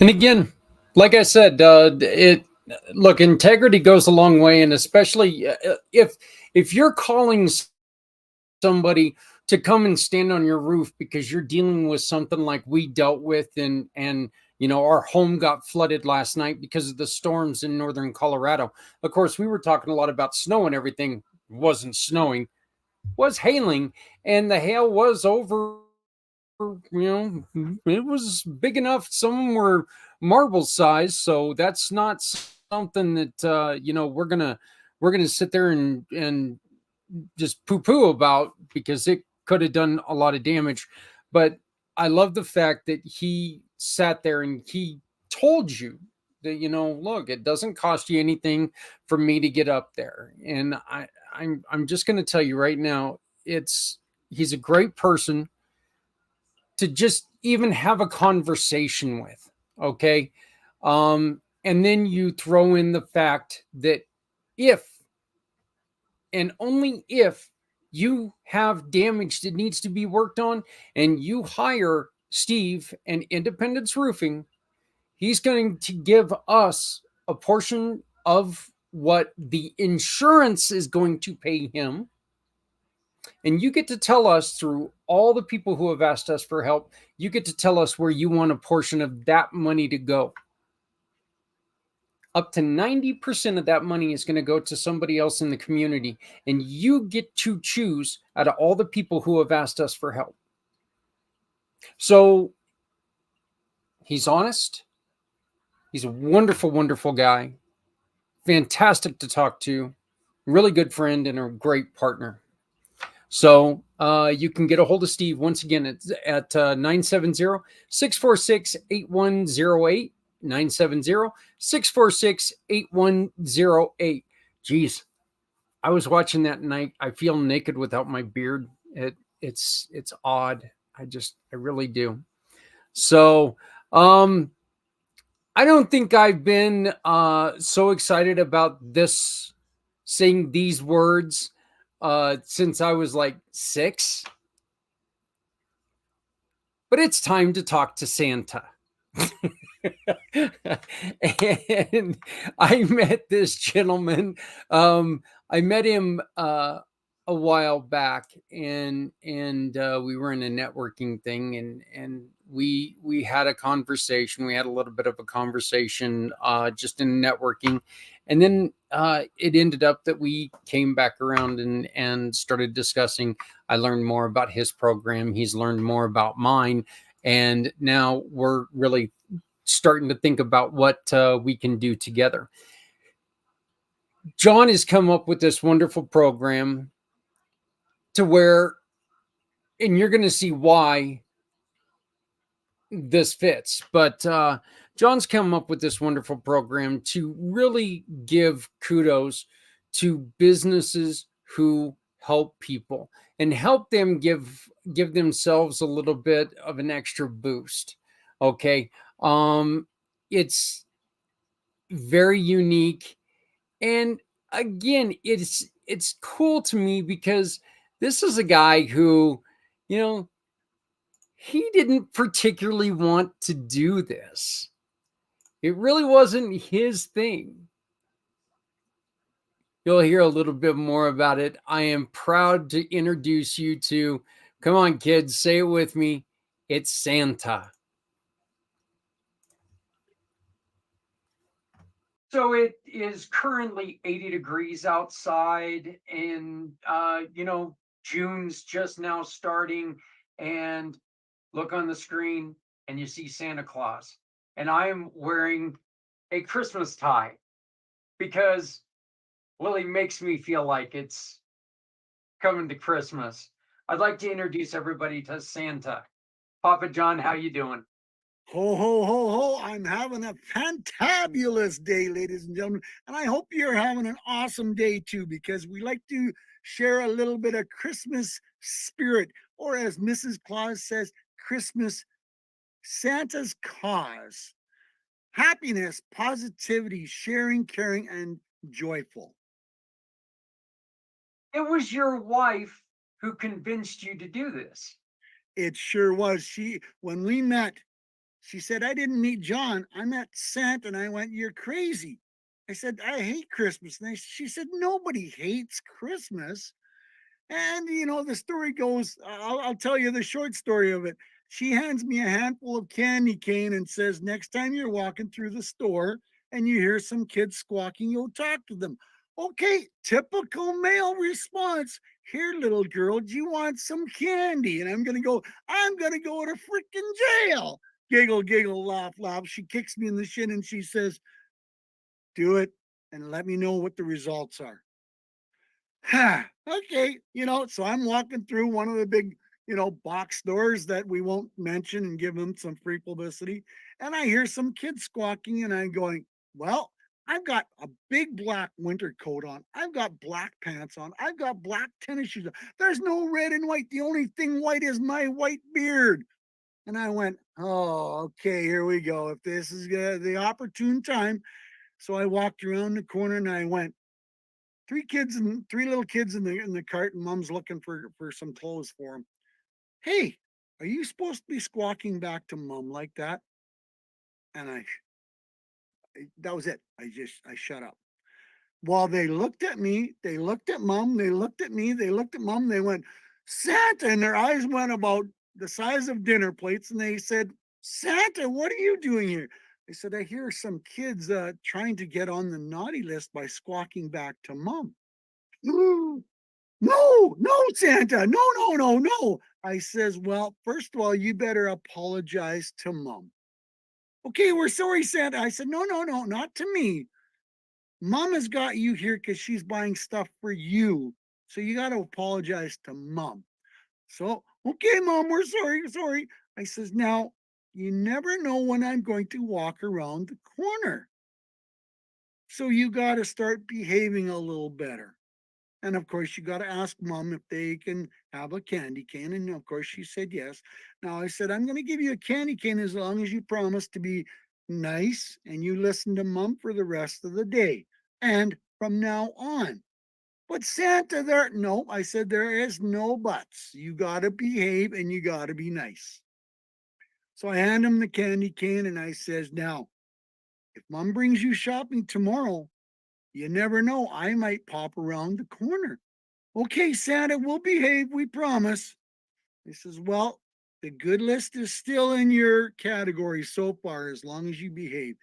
And again, like I said, integrity goes a long way, and especially if you're calling somebody to come and stand on your roof because you're dealing with something like we dealt with, and you know, our home got flooded last night because of the storms in northern Colorado. Of course, we were talking a lot about snow and everything. It wasn't snowing, it was hailing, and the hail was over. You know, it was big enough. Some were marble size, so that's not something that you know, we're gonna sit there and just poo-poo about, because it could have done a lot of damage. But I love the fact that he sat there and he told you that, you know, look, it doesn't cost you anything for me to get up there. And I'm just going to tell you right now, he's a great person to just even have a conversation with. Okay. And then you throw in the fact that if and only if you have damage that needs to be worked on and you hire Steve and Independence Roofing, he's going to give us a portion of what the insurance is going to pay him. And you get to tell us, through all the people who have asked us for help, you get to tell us where you want a portion of that money to go. Up to 90% of that money is going to go to somebody else in the community. And you get to choose out of all the people who have asked us for help. So he's honest. He's a wonderful, wonderful guy. Fantastic to talk to. Really good friend and a great partner. So you can get a hold of Steve. Once again, it's at 970-646-8108. 970-646-8108. Geez, I was watching that and I feel naked without my beard. It's odd. I really do. So I don't think I've been so excited about this, saying these words, since I was like 6. But it's time to talk to Santa. And I met this gentleman. I met him a while back, and we were in a networking thing, and we had a conversation. We had a little bit of a conversation just in networking, and then it ended up that we came back around and started discussing. I learned more about his program. He's learned more about mine, and now we're really starting to think about what we can do together. John has come up with this wonderful program to where, and you're going to see why this fits, but John's come up with this wonderful program to really give kudos to businesses who help people and help them give themselves a little bit of an extra boost. Okay. It's very unique. And again, it's cool to me because this is a guy who, he didn't particularly want to do this. It really wasn't his thing. You'll hear a little bit more about it. I am proud to introduce you to, come on, kids, say it with me. It's Santa. So it is currently 80 degrees outside, and June's just now starting, and look on the screen and you see Santa Claus. And I'm wearing a Christmas tie because Willie makes me feel like it's coming to Christmas. I'd like to introduce everybody to Santa. Papa John, how you doing? Ho, ho, ho, ho. I'm having a fantabulous day, ladies and gentlemen. And I hope you're having an awesome day too, because we like to share a little bit of Christmas spirit, or as Mrs. Claus says, Christmas, Santa's cause. Happiness, positivity, sharing, caring, and joyful. It was your wife who convinced you to do this. It sure was. When we met, she said, I didn't meet John. I met Santa. And I went, you're crazy. I said, I hate Christmas. And she said, nobody hates Christmas. And, the story goes, I'll tell you the short story of it. She hands me a handful of candy cane and says, next time you're walking through the store and you hear some kids squawking, you'll talk to them. Okay, typical male response. Here, little girl, do you want some candy? And I'm going to go to freaking jail. Giggle, giggle, laugh, laugh. She kicks me in the shin and she says, do it and let me know what the results are. Okay, so I'm walking through one of the big, box stores that we won't mention and give them some free publicity. And I hear some kids squawking and I'm going, well, I've got a big black winter coat on. I've got black pants on. I've got black tennis shoes on. There's no red and white. The only thing white is my white beard. And I went, oh, okay, here we go. If this is the opportune time. So I walked around the corner and I went, three little kids in the cart, and mom's looking for some clothes for them. Hey, are you supposed to be squawking back to mom like that? And that was it. I shut up. Well, they looked at me, they looked at mom, they looked at me, they looked at mom, they went, Santa, and their eyes went about the size of dinner plates, and they said, Santa, what are you doing here? They said, I hear some kids trying to get on the naughty list by squawking back to mom. No, no, Santa, no. I says, well, first of all, you better apologize to mom. Okay, we're sorry, Santa. I said, no, not to me. Mom has got you here because she's buying stuff for you. So you got to apologize to mom. So, okay, mom, we're sorry. I says, now, you never know when I'm going to walk around the corner. So you got to start behaving a little better. And of course, you got to ask mom if they can have a candy cane. And of course, she said yes. Now I said, I'm going to give you a candy cane as long as you promise to be nice and you listen to mom for the rest of the day and from now on. But Santa, no, I said, there is no buts. You got to behave and you got to be nice. So I hand him the candy cane and I says, now, if mom brings you shopping tomorrow, you never know. I might pop around the corner. Okay, Santa, we'll behave, we promise. He says, well, the good list is still in your category so far, as long as you behave.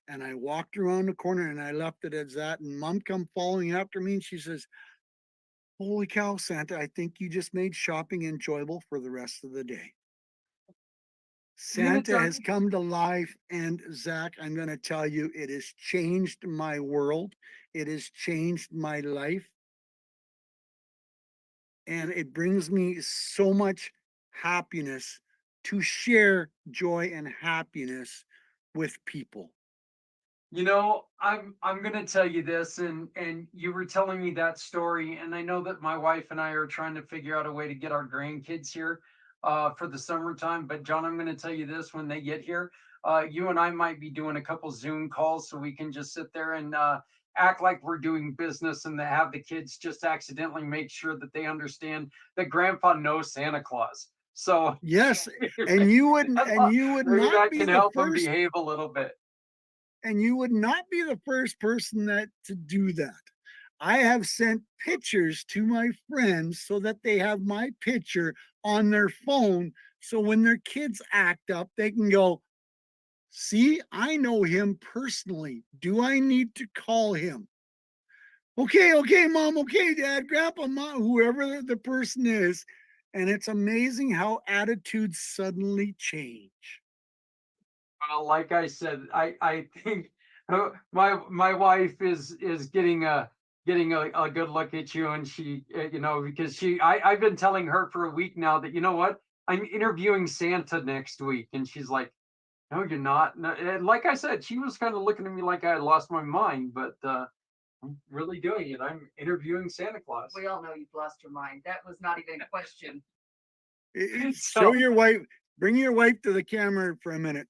And I walked around the corner and I left it as that. And mom come following after me and she says, holy cow, Santa, I think you just made shopping enjoyable for the rest of the day. Santa has come to life, and Zach, I'm going to tell you, it has changed my world. It has changed my life. And it brings me so much happiness to share joy and happiness with people. You know, I'm gonna tell you this, and you were telling me that story, and I know that my wife and I are trying to figure out a way to get our grandkids here for the summertime. But John, I'm gonna tell you this: when they get here, you and I might be doing a couple Zoom calls so we can just sit there and act like we're doing business, and have the kids just accidentally make sure that they understand that Grandpa knows Santa Claus. So Yes, and you would maybe not that be can the help them first, behave a little bit. and you would not be the first person that to do that. I have sent pictures to my friends so that they have my picture on their phone. So when their kids act up, they can go, see, I know him personally. Do I need to call him? Okay, mom, okay, dad, grandpa, mom, whoever the person is. And it's amazing how attitudes suddenly change. Well, like I said, I think my wife is getting a good look at you, and she because I've been telling her for a week now that, you know what, I'm interviewing Santa next week, and she's like, no, you're not. No, and like I said, she was kind of looking at me like I had lost my mind, but I'm really doing it. I'm interviewing Santa Claus. We all know you've lost your mind. That was not even a question. Show your wife, bring your wife to the camera for a minute.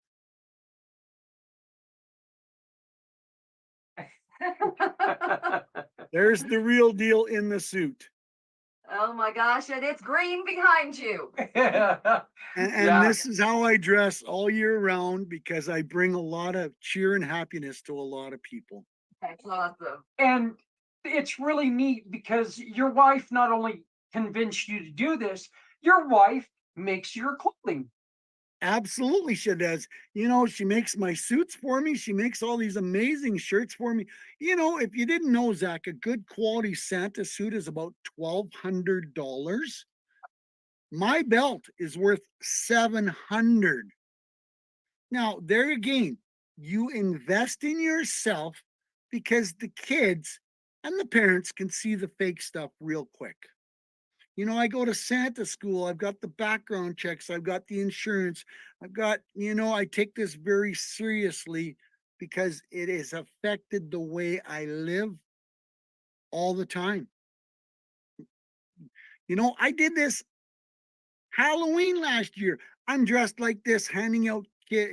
There's the real deal in the suit. Oh my gosh, and it's green behind you. And this is how I dress all year round because I bring a lot of cheer and happiness to a lot of people. That's awesome. And it's really neat because your wife not only convinced you to do this, your wife makes your clothing. Absolutely, she does. You know, she makes my suits for me. She makes all these amazing shirts for me. You know, if you didn't know, Zach, a good quality Santa suit is about $1,200. My belt is worth $700. Now, there again, you invest in yourself because the kids and the parents can see the fake stuff real quick. You know, I go to Santa school. I've got the background checks. I've got the insurance. I've got, I take this very seriously because it has affected the way I live all the time. You know, I did this Halloween last year. I'm dressed like this, handing out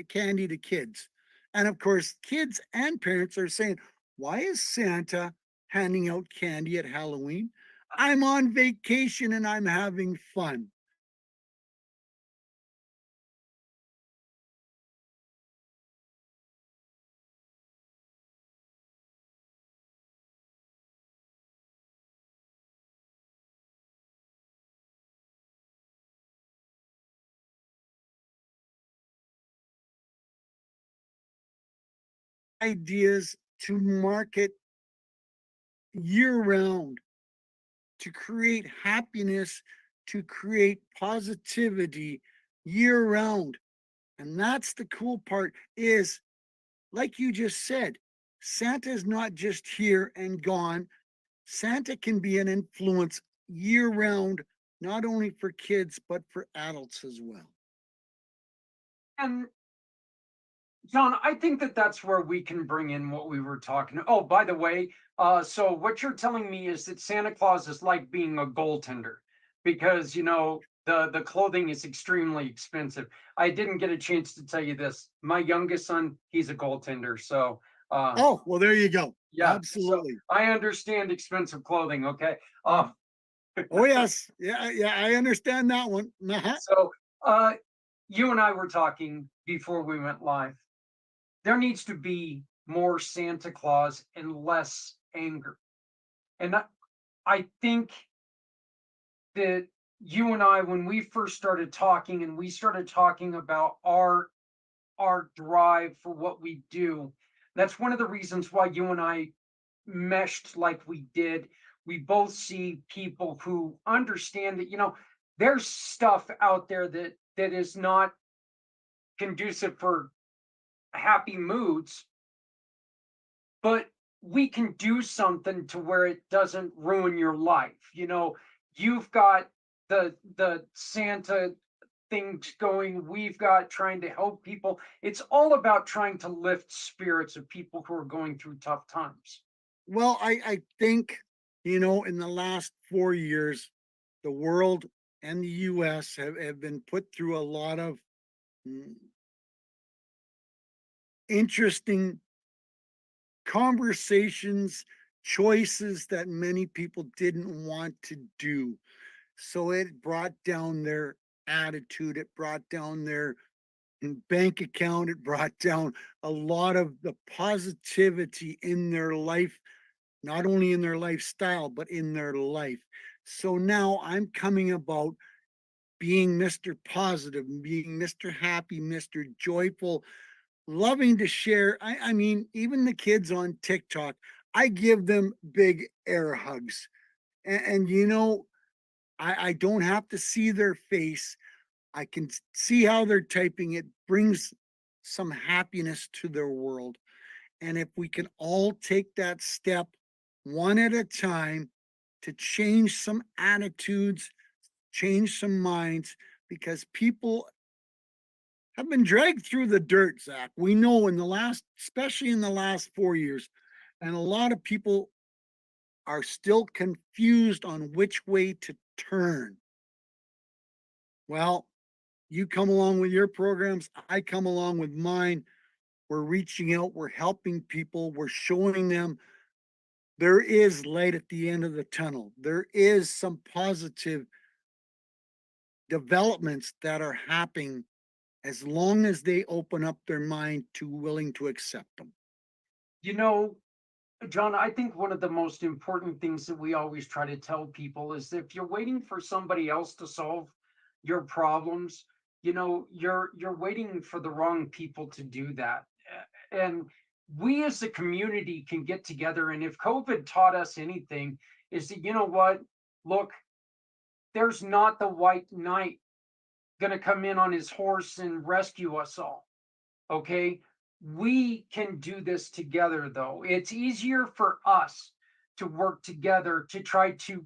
candy to kids. And of course, kids and parents are saying, why is Santa handing out candy at Halloween? I'm on vacation and I'm having fun. ideas to market year round, to create happiness, to create positivity year round. And that's the cool part is, like you just said, Santa is not just here and gone. Santa can be an influence year round, not only for kids, but for adults as well. And John, I think that that's where we can bring in what we were talking. Oh, by the way, so what you're telling me is that Santa Claus is like being a goaltender because the clothing is extremely expensive. I didn't get a chance to tell you this. My youngest son, he's a goaltender, so Oh, well, there you go. yeah. So Absolutely. I understand expensive clothing. Okay. Oh, yes. Yeah, yeah, I understand that one. Uh-huh. So uh, you and I were talking before we went live. There needs to be more Santa Claus and less anger. And I think that you and I, when we first started talking and we started talking about our drive for what we do, that's one of the reasons why you and I meshed like we did. We both see people who understand that, there's stuff out there that is not conducive for happy moods, but we can do something to where it doesn't ruin your life. You've got the Santa things going, we've got trying to help people. It's all about trying to lift spirits of people who are going through tough times. Well, I think, in the last 4 years, the world and the US have been put through a lot of mm, interesting conversations, choices that many people didn't want to do. So it brought down their attitude, it brought down their bank account, it brought down a lot of the positivity in their life, not only in their lifestyle, but in their life. So now I'm coming about being Mr. Positive, being Mr. Happy, Mr. Joyful, loving to share. I mean, even the kids on TikTok, I give them big air hugs. And I don't have to see their face. I can see how they're typing. It brings some happiness to their world. And if we can all take that step one at a time to change some attitudes, change some minds, because people have been dragged through the dirt, Zach. We know especially in the last 4 years, and a lot of people are still confused on which way to turn. Well, you come along with your programs, I come along with mine. We're reaching out, we're helping people, we're showing them there is light at the end of the tunnel. There is some positive developments that are happening as long as they open up their mind to willing to accept them. You know, John, I think one of the most important things that we always try to tell people is that if you're waiting for somebody else to solve your problems, you're waiting for the wrong people to do that. And we as a community can get together. And if COVID taught us anything, is that, you know what? Look, there's not the white knight going to come in on his horse and rescue us all. Okay. We can do this together, though. It's easier for us to work together to try to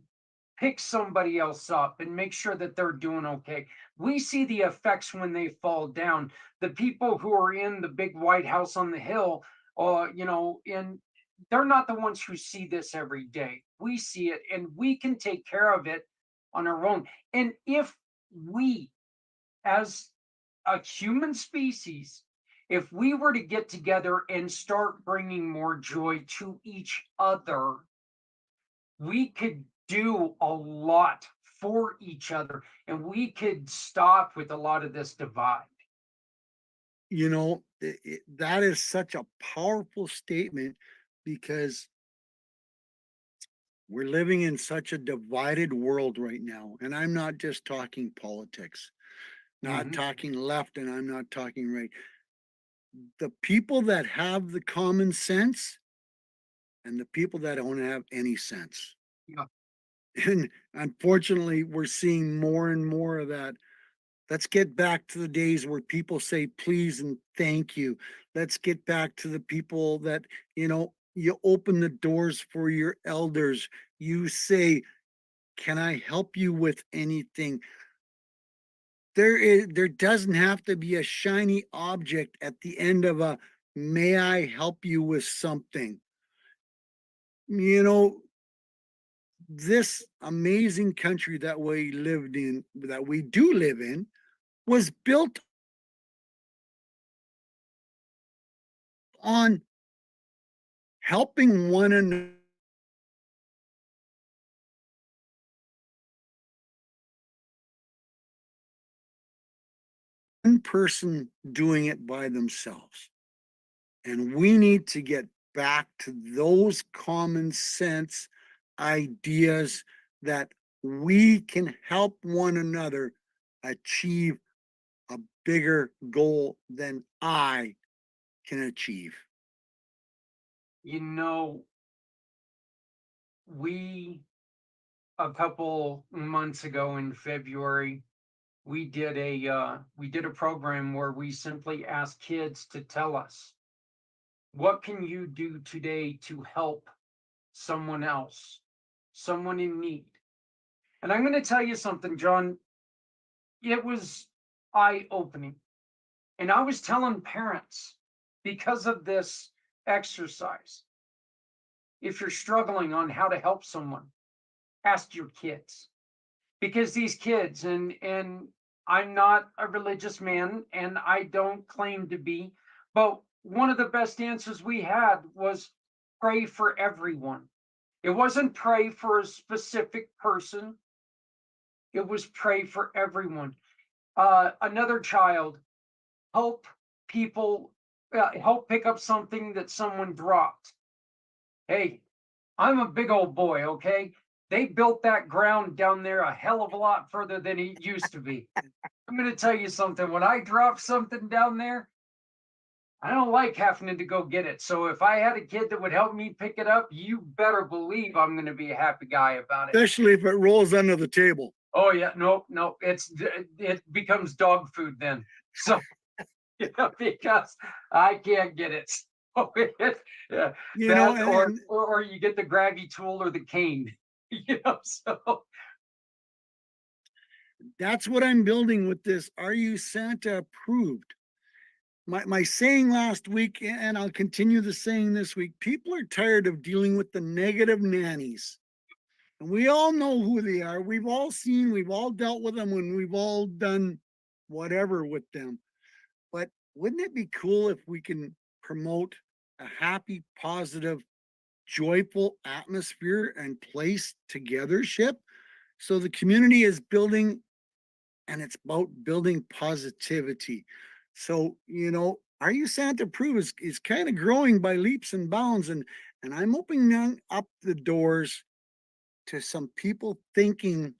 pick somebody else up and make sure that they're doing okay. We see the effects when they fall down. The people who are in the big White House on the Hill, and they're not the ones who see this every day. We see it and we can take care of it on our own. And if we, as a human species, if we were to get together and start bringing more joy to each other, we could do a lot for each other and we could stop with a lot of this divide. That is such a powerful statement because we're living in such a divided world right now. And I'm not just talking politics, not talking left, and I'm not talking right. the people that have the common sense and the people that don't have any sense. Yeah. And unfortunately, we're seeing more and more of that. Let's get back to the days where people say please and thank you. Let's get back to the people that, you open the doors for your elders. You say, can I help you with anything? There doesn't have to be a shiny object at the end of a may I help you with something. This amazing country that we lived in, that we do live in, was built on helping one another. One person doing it by themselves. And we need to get back to those common sense ideas that we can help one another achieve a bigger goal than I can achieve. We, a couple months ago in February, we did a program where we simply asked kids to tell us, what can you do today to help someone else, someone in need? And I'm going to tell you something, John, it was eye-opening. And I was telling parents, because of this exercise, if you're struggling on how to help someone, ask your kids. Because these kids, and I'm not a religious man, and I don't claim to be, but one of the best answers we had was pray for everyone. It wasn't pray for a specific person. It was pray for everyone. Another child, help people, help pick up something that someone dropped. Hey, I'm a big old boy, okay? They built that ground down there a hell of a lot further than it used to be. I'm going to tell you something. When I drop something down there, I don't like having to go get it. So if I had a kid that would help me pick it up, you better believe I'm going to be a happy guy about it. Especially if it rolls under the table. Oh yeah, no, it becomes dog food then. So because I can't get it. So or you get the grabby tool or the cane. So that's what I'm building with this. Are you Santa approved? My saying last week, and I'll continue the saying this week, people are tired of dealing with the negative nannies. And we all know who they are. We've all seen, we've all dealt with them when we've all done whatever with them. But wouldn't it be cool if we can promote a happy, positive, joyful atmosphere and place togethership? So the community is building, and it's about building positivity. So, Are You Santa Approved is kind of growing by leaps and bounds. And I'm opening up the doors to some people thinking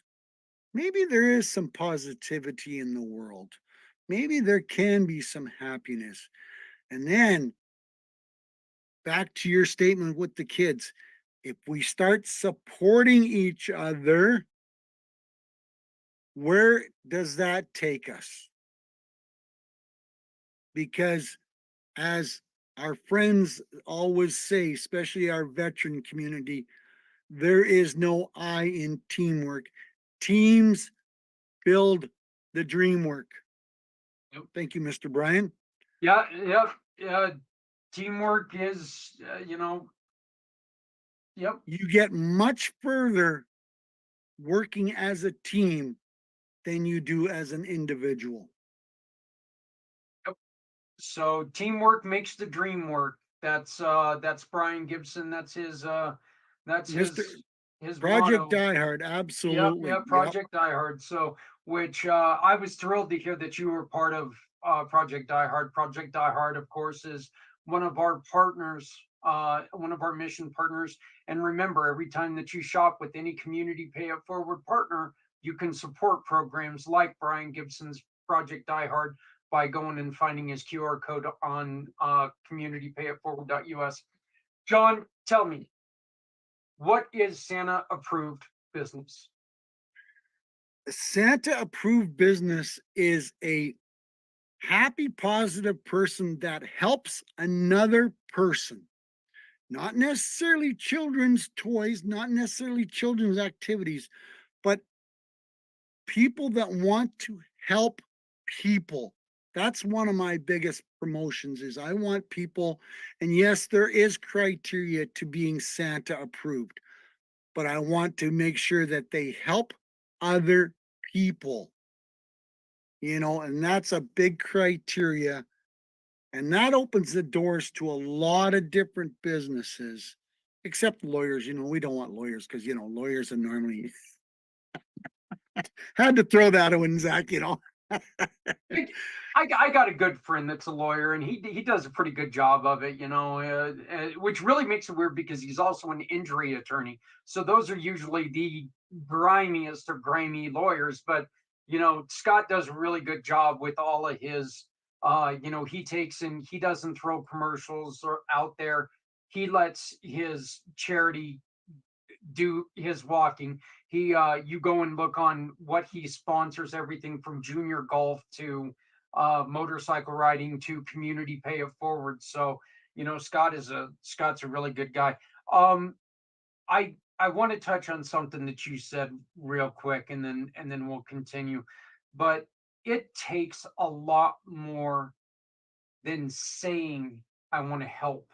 maybe there is some positivity in the world. Maybe there can be some happiness. And then back to your statement with the kids, if we start supporting each other, where does that take us? Because as our friends always say, especially our veteran community, there is no I in teamwork. Teams build the dream work. Yep. Thank you, Mr. Brian. Yeah. Teamwork is, Yep. You get much further working as a team than you do as an individual. Yep. So teamwork makes the dream work. That's Brian Gibson. That's his his Project motto. Diehard, absolutely. Yep, Project Diehard. So, which I was thrilled to hear that you were part of Project Diehard. Project Diehard, of course, is one of our partners, one of our mission partners. And remember, every time that you shop with any community pay it forward partner, you can support programs like Brian Gibson's Project Diehard by going and finding his QR code on communitypayitforward.us. John, tell me, what is Santa approved business? Santa approved business is a happy, positive person that helps another person. Not necessarily children's toys, not necessarily children's activities, but people that want to help people. That's one of my biggest promotions is I want people, and yes, there is criteria to being Santa approved, but I want to make sure that they help other people, and that's a big criteria. And that opens the doors to a lot of different businesses, except lawyers. We don't want lawyers because, lawyers are normally had to throw that in, Zach, I got a good friend that's a lawyer, and he does a pretty good job of it, which really makes it weird because he's also an injury attorney. So those are usually the grimiest of grimy lawyers. But Scott does a really good job with all of his. He takes and he doesn't throw commercials out there. He lets his charity do his walking. You go and look on what he sponsors, everything from junior golf to motorcycle riding to community pay it forward. So Scott's a really good guy. I want to touch on something that you said real quick, and then we'll continue. But it takes a lot more than saying I want to help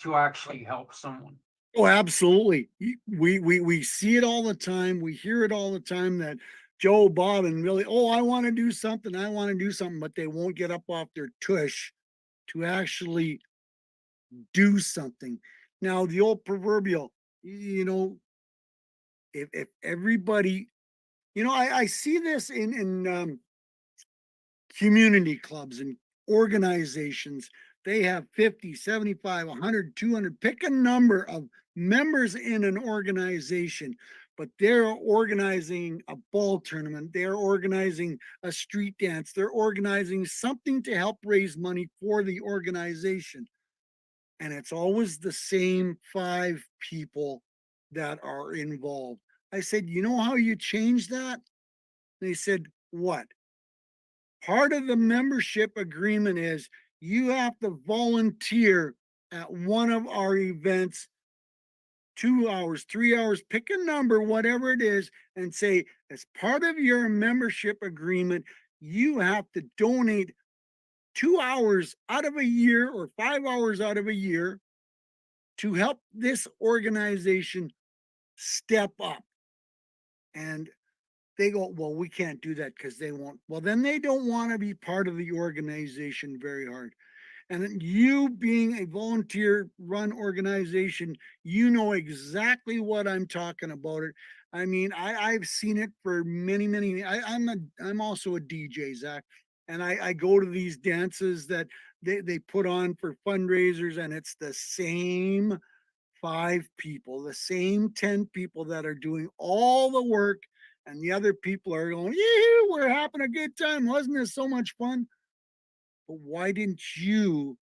to actually help someone. Oh, absolutely. We see it all the time. We hear it all the time that Joe, Bob, and really, I want to do something. I want to do something, but they won't get up off their tush to actually do something. Now, the old proverbial, if everybody, I see this in community clubs and organizations. They have 50, 75, 100, 200, pick a number of members in an organization, but they're organizing a ball tournament. They're organizing a street dance. They're organizing something to help raise money for the organization. And it's always the same 5 people that are involved. I said, you know how you change that? They said, what? Part of the membership agreement is you have to volunteer at one of our events 2 hours, 3 hours, pick a number, whatever it is, and say, as part of your membership agreement, you have to donate 2 hours out of a year or 5 hours out of a year to help this organization step up. And they go, well, we can't do that because they won't. Well, then they don't want to be part of the organization very hard. And then you being a volunteer run organization, you know exactly what I'm talking about. It. I mean, I've seen it for many. I'm also a DJ, Zach, and I go to these dances that they put on for fundraisers, and it's the same 5 people, the same 10 people that are doing all the work, and the other people are going, yeah, we're having a good time. Wasn't this so much fun? But why didn't you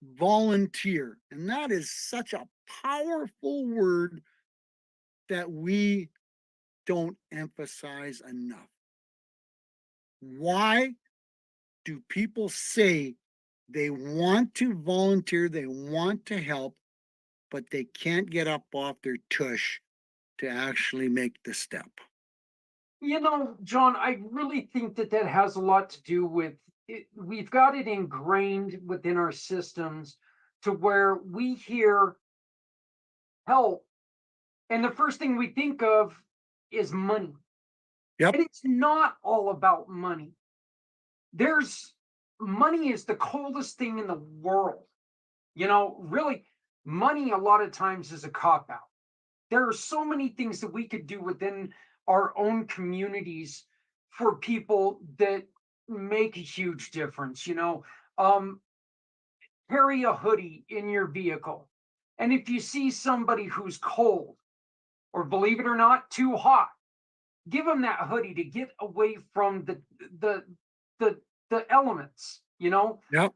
volunteer? And that is such a powerful word that we don't emphasize enough. Why do people say they want to volunteer, they want to help, but they can't get up off their tush to actually make the step? John, I really think that has a lot to do with it. We've got it ingrained within our systems to where we hear help, and the first thing we think of is money. Yep. And it's not all about money. Money is the coldest thing in the world. Really, money a lot of times is a cop-out. There are so many things that we could do within our own communities for people that make a huge difference. Carry a hoodie in your vehicle. And if you see somebody who's cold, or believe it or not, too hot, give them that hoodie to get away from the the elements, you know. Yep.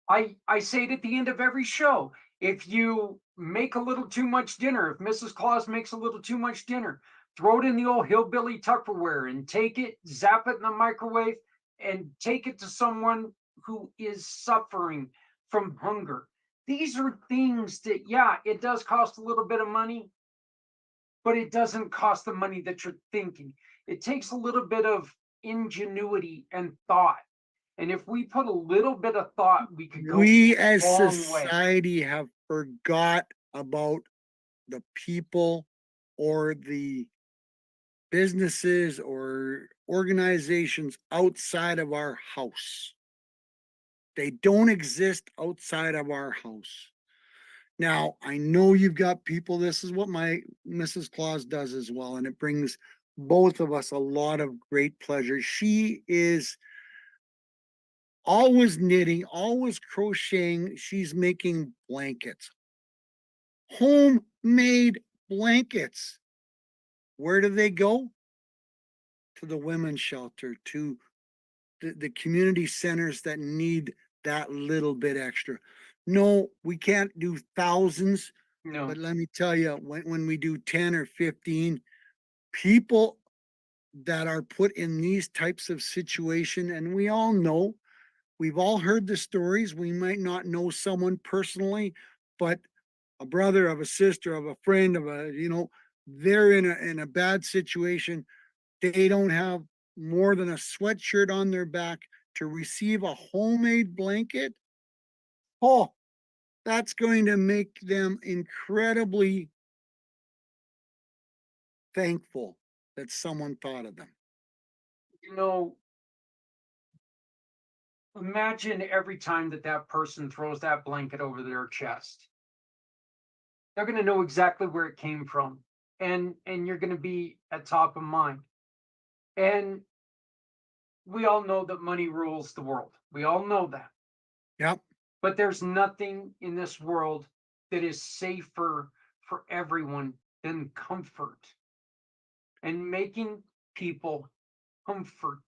I say it at the end of every show. If you make a little too much dinner, if Mrs. Claus makes a little too much dinner, throw it in the old hillbilly Tupperware and take it, zap it in the microwave, and take it to someone who is suffering from hunger. These are things that, yeah, it does cost a little bit of money, but it doesn't cost the money that you're thinking. It takes a little bit of ingenuity and thought. And if we put a little bit of thought, we could go We a as long way. society have forgot about the people or the businesses or organizations outside of our house. They don't exist outside of our house. Now, I know you've got people, this is what my Mrs. Claus does as well, and it brings both of us a lot of great pleasure. She is always knitting, always crocheting. She's making blankets, homemade blankets. Where do they go? To the women's shelter, to the community centers that need that little bit extra. No, we can't do thousands, No, but let me tell you, when we do 10 or 15 people that are put in these types of situation, and we all know, we've all heard the stories. We might not know someone personally, but a brother of a sister of a friend of a, they're in a bad situation. They don't have more than a sweatshirt on their back to receive a homemade blanket. Oh, that's going to make them incredibly thankful that someone thought of them. you know, imagine every time that that person throws that blanket over their chest. They're going to know exactly where it came from, and you're going to be at top of mind. And we all know that money rules the world. We all know that. Yep. But there's nothing in this world that is safer for everyone than comfort and making people comfortable.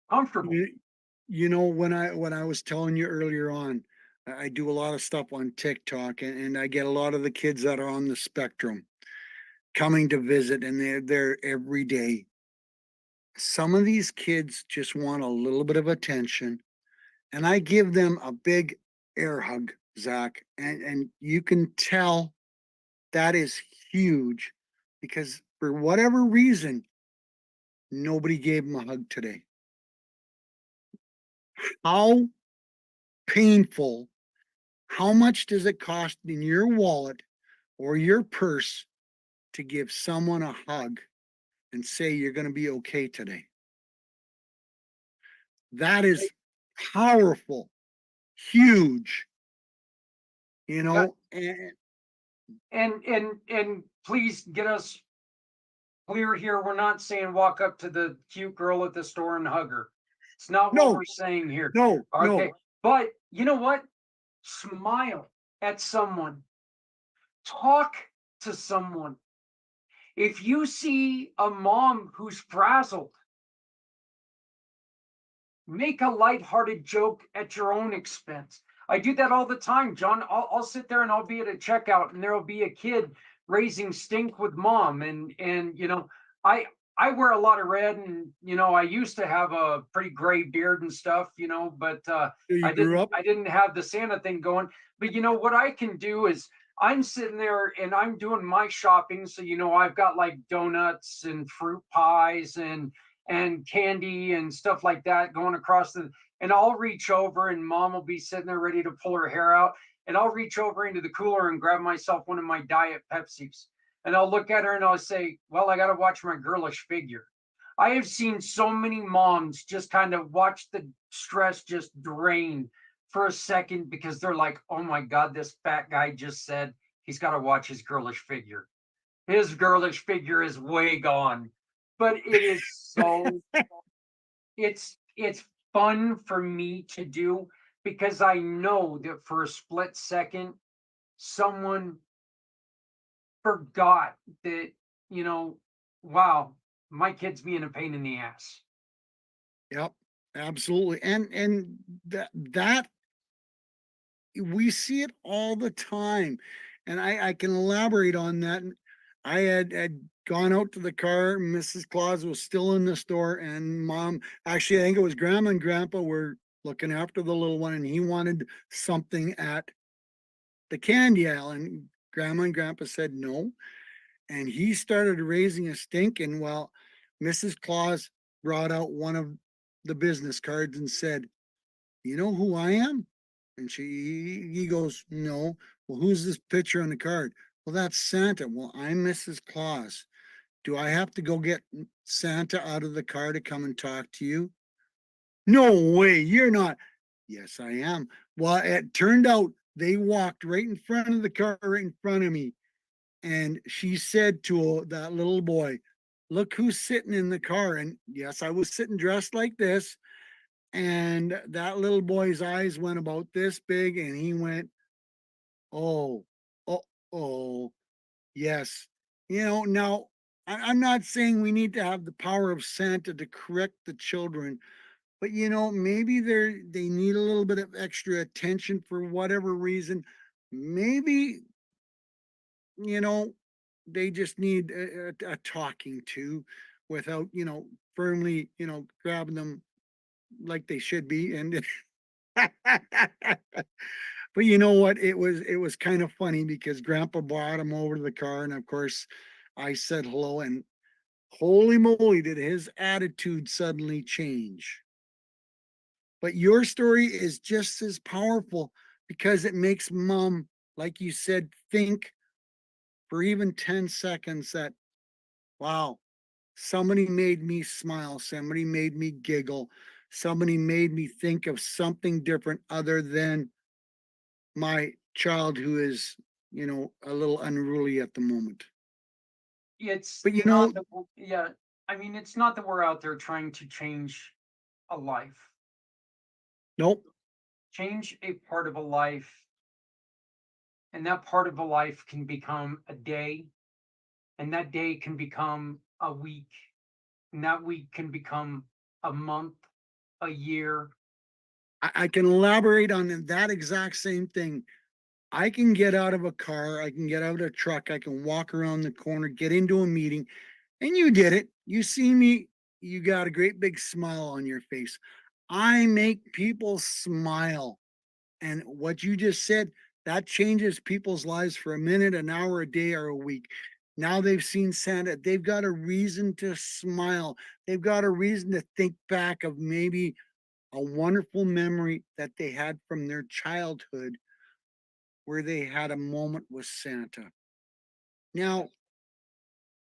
When I was telling you earlier on, I do a lot of stuff on TikTok, and I get a lot of the kids that are on the spectrum coming to visit, and they're there every day. Some of these kids just want a little bit of attention, and I give them a big air hug, Zach, and you can tell that is huge because for whatever reason, nobody gave them a hug today. How painful, how much does it cost in your wallet or your purse to give someone a hug and say you're going to be okay today? That is powerful, huge, Yeah, and and please get us clear here. We're not saying walk up to the cute girl at the store and hug her. It's not what no, we're saying here. no, Okay. no. But you know what? Smile at someone. Talk to someone. If you see a mom who's frazzled, make a lighthearted joke at your own expense. I do that all the time, John. I'll sit there and I'll be at a checkout and there'll be a kid raising stink with mom. And I wear a lot of red, and I used to have a pretty gray beard and stuff, but You I grew didn't up? I didn't have the Santa thing going. But what I can do is I'm sitting there and I'm doing my shopping. So I've got like donuts and fruit pies and candy and stuff like that going across and I'll reach over and mom will be sitting there ready to pull her hair out, and I'll reach over into the cooler and grab myself one of my diet Pepsis, and I'll look at her and I'll say, well, I got to watch my girlish figure. I have seen so many moms just kind of watch the stress just drain for a second because they're like, oh my God, this fat guy just said he's got to watch his girlish figure. His girlish figure is way gone. But it is so it's fun for me to do because I know that for a split second someone forgot that, wow, my kid's being a pain in the ass. Yep. Absolutely. And that we see it all the time. And I can elaborate on that. I had gone out to the car. Mrs. Claus was still in the store, and mom, actually, I think it was grandma and grandpa were looking after the little one, and he wanted something at the candy aisle. And grandma and grandpa said no. And he started raising a stink. And well, Mrs. Claus brought out one of the business cards and said, "You know who I am?" And he goes, "No." "Well, who's this picture on the card?" "Well, that's Santa." "Well, I'm Mrs. Claus. Do I have to go get Santa out of the car to come and talk to you?" "No way, you're not." "Yes, I am." Well, it turned out they walked right in front of the car, right in front of me. And she said to that little boy, "Look who's sitting in the car." And yes, I was sitting dressed like this. And that little boy's eyes went about this big, and he went, "Oh, oh, oh, yes." Now I'm not saying we need to have the power of Santa to correct the children, but maybe they need a little bit of extra attention for whatever reason. Maybe, you know, they just need a talking to without, firmly, grabbing them like they should be. And but you know what? It was kind of funny because Grandpa brought him over to the car, and of course, I said hello, and holy moly, did his attitude suddenly change. But your story is just as powerful because it makes mom, like you said, think for even 10 seconds that, wow, somebody made me smile, somebody made me giggle, somebody made me think of something different other than my child who is, a little unruly at the moment. It's But not that, yeah, I mean, it's not that we're out there trying to change a life, nope. change a part of a life, and that part of a life can become a day, and that day can become a week, and that week can become a month, a year. I can elaborate on that exact same thing. I can get out of a car, I can get out of a truck, I can walk around the corner, get into a meeting, and you did it. You see me, you got a great big smile on your face. I make people smile. And what you just said, that changes people's lives for a minute, an hour, a day, or a week. Now they've seen Santa. They've got a reason to smile. They've got a reason to think back of maybe a wonderful memory that they had from their childhood where they had a moment with Santa. Now,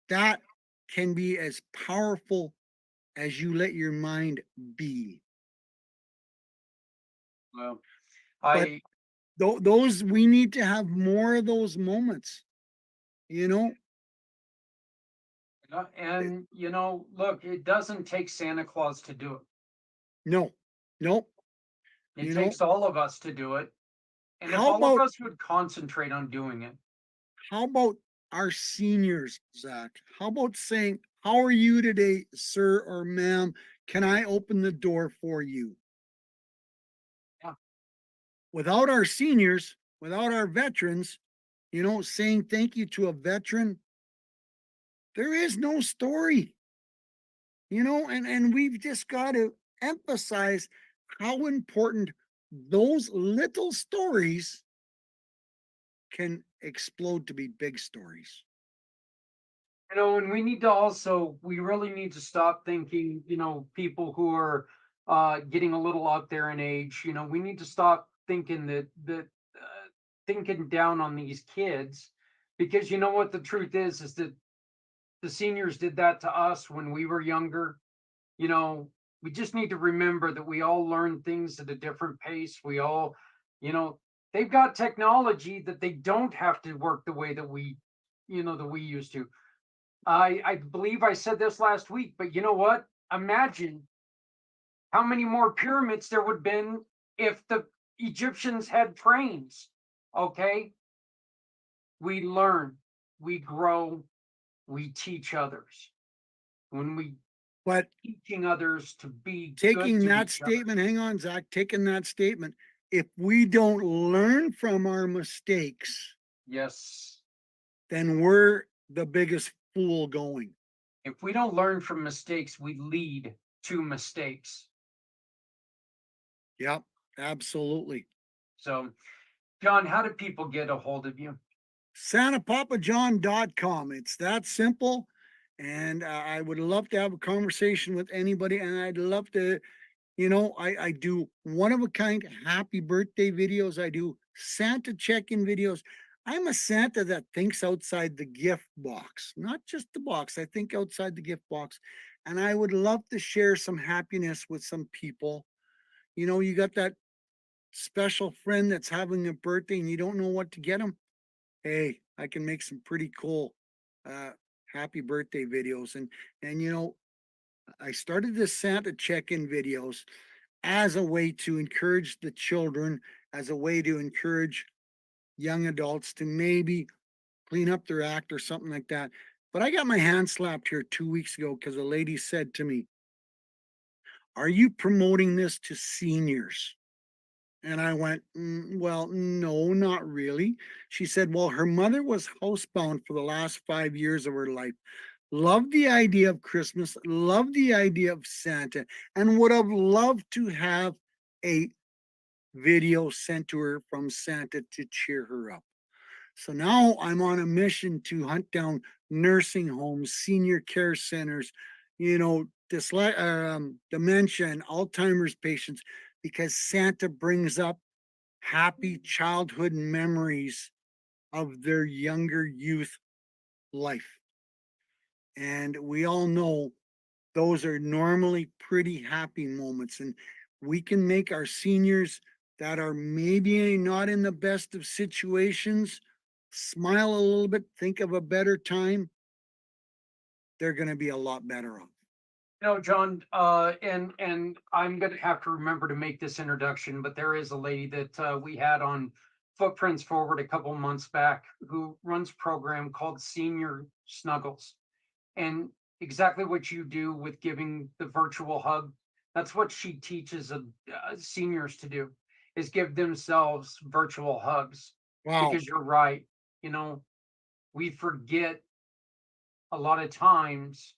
that can be as powerful as you let your mind be. Well, But I, those, we need to have more of those moments, you know? and look, it doesn't take Santa Claus to do it. No, nope. It You know, takes all of us to do it. And if how all of about us would concentrate on doing it, how about our seniors, Zach? How about saying, "How are you today, sir or ma'am? Can I open the door for you?" yeah, Without our seniors, without our veterans, saying thank you to a veteran, there is no story. And we've just got to emphasize how important those little stories can explode to be big stories. and we need to also, we really need to stop thinking, people who are getting a little out there in age, we need to stop thinking thinking down on these kids, because you know what the truth is that the seniors did that to us when we were younger. you know, we just need to remember that we all learn things at a different pace. We all, you know, they've got technology that they don't have to work the way that that we used to. I believe I said this last week, but you know what? Imagine how many more pyramids there would have been if the Egyptians had trains. Okay. We learn, we grow, we teach others. When we But teaching others to be good taking to that each other. statement, hang on, Zach, taking that statement, if we don't learn from our mistakes, Yes. then we're the biggest fool going. If we don't learn from mistakes, we lead to mistakes. Yep, absolutely. So, John, how do people get a hold of you? SantaPapaJohn.com. It's that simple. And I would love to have a conversation with anybody. And I'd love to, I do one of a kind happy birthday videos. I do Santa check-in videos. I'm a Santa that thinks outside the gift box, not just the box. I think outside the gift box. And I would love to share some happiness with some people. You got that special friend that's having a birthday and you don't know what to get them. Hey, I can make some pretty cool uh happy birthday videos. And I started this Santa check-in videos as a way to encourage the children, as a way to encourage young adults to maybe clean up their act or something like that. But I got my hand slapped here 2 weeks ago because a lady said to me, "Are you promoting this to seniors?" And I went, well, no, not really. She said, well, her mother was housebound for the last 5 years of her life, loved the idea of Christmas, loved the idea of Santa, and would have loved to have a video sent to her from Santa to cheer her up. So now I'm on a mission to hunt down nursing homes, senior care centers, dementia and Alzheimer's patients, because Santa brings up happy childhood memories of their younger youth life. And we all know those are normally pretty happy moments. And we can make our seniors that are maybe not in the best of situations smile a little bit, think of a better time. They're going to be a lot better off. John, and I'm gonna have to remember to make this introduction, but there is a lady that we had on Footprints Forward a couple months back who runs a program called Senior Snuggles, and exactly what you do with giving the virtual hug, that's what she teaches seniors to do, is give themselves virtual hugs. Wow. Because you're right, we forget a lot of times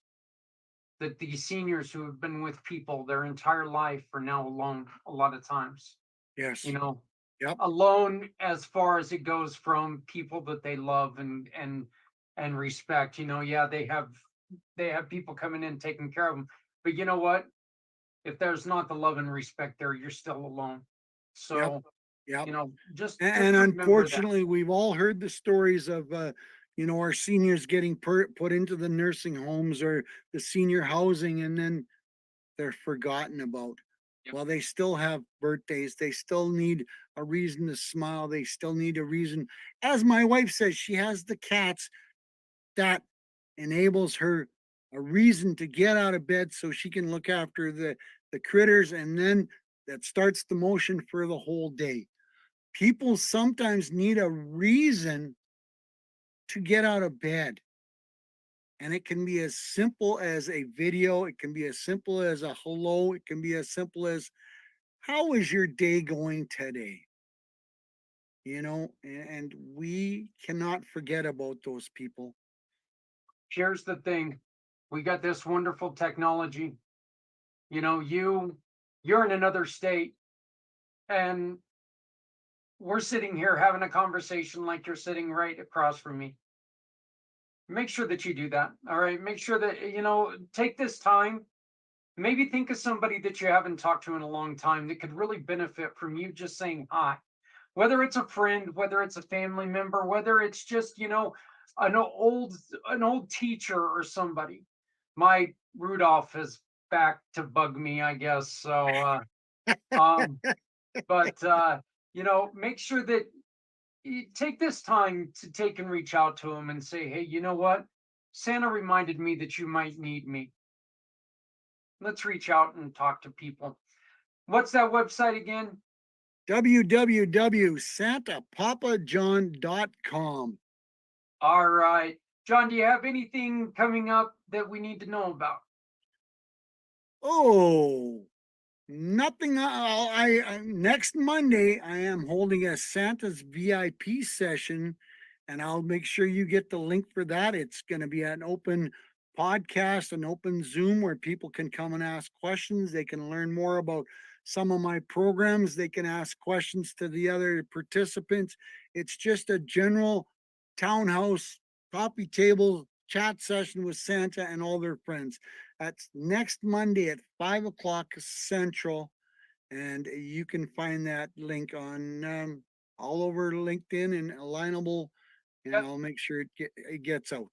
that these seniors who have been with people their entire life are now alone a lot of times. Yes. Yep. Alone as far as it goes from people that they love and respect. Yeah, they have people coming in taking care of them, but you know what? If there's not the love and respect there, you're still alone. So yep. Just and unfortunately, that. we've all heard the stories of our seniors getting put into the nursing homes or the senior housing, and then they're forgotten about. Yep. Well, they still have birthdays. They still need a reason to smile. They still need a reason. As my wife says, she has the cats that enables her a reason to get out of bed so she can look after the critters, and then that starts the motion for the whole day. People sometimes need a reason to get out of bed. And it can be as simple as a video. It can be as simple as a hello. It can be as simple as, how is your day going today? And we cannot forget about those people. Here's the thing. We got this wonderful technology. You're in another state, and we're sitting here having a conversation like you're sitting right across from me. Make sure that you do that. All right. Make sure that, take this time. Maybe think of somebody that you haven't talked to in a long time that could really benefit from you just saying hi. Whether it's a friend, whether it's a family member, whether it's just, an old teacher or somebody. My Rudolph is back to bug me, I guess. So, but make sure that you take this time to take and reach out to him and say, hey, you know what? Santa reminded me that you might need me. Let's reach out and talk to people. What's that website again? www.santapapajohn.com. All right. John, do you have anything coming up that we need to know about? Oh, nothing. Next Monday, I am holding a Santa's VIP session, and I'll make sure you get the link for that. It's going to be an open podcast, an open Zoom where people can come and ask questions. They can learn more about some of my programs. They can ask questions to the other participants. It's just a general townhouse coffee table chat session with Santa and all their friends. That's next Monday at 5 o'clock Central. And you can find that link on all over LinkedIn and Alignable. And Yep. I'll make sure it gets out.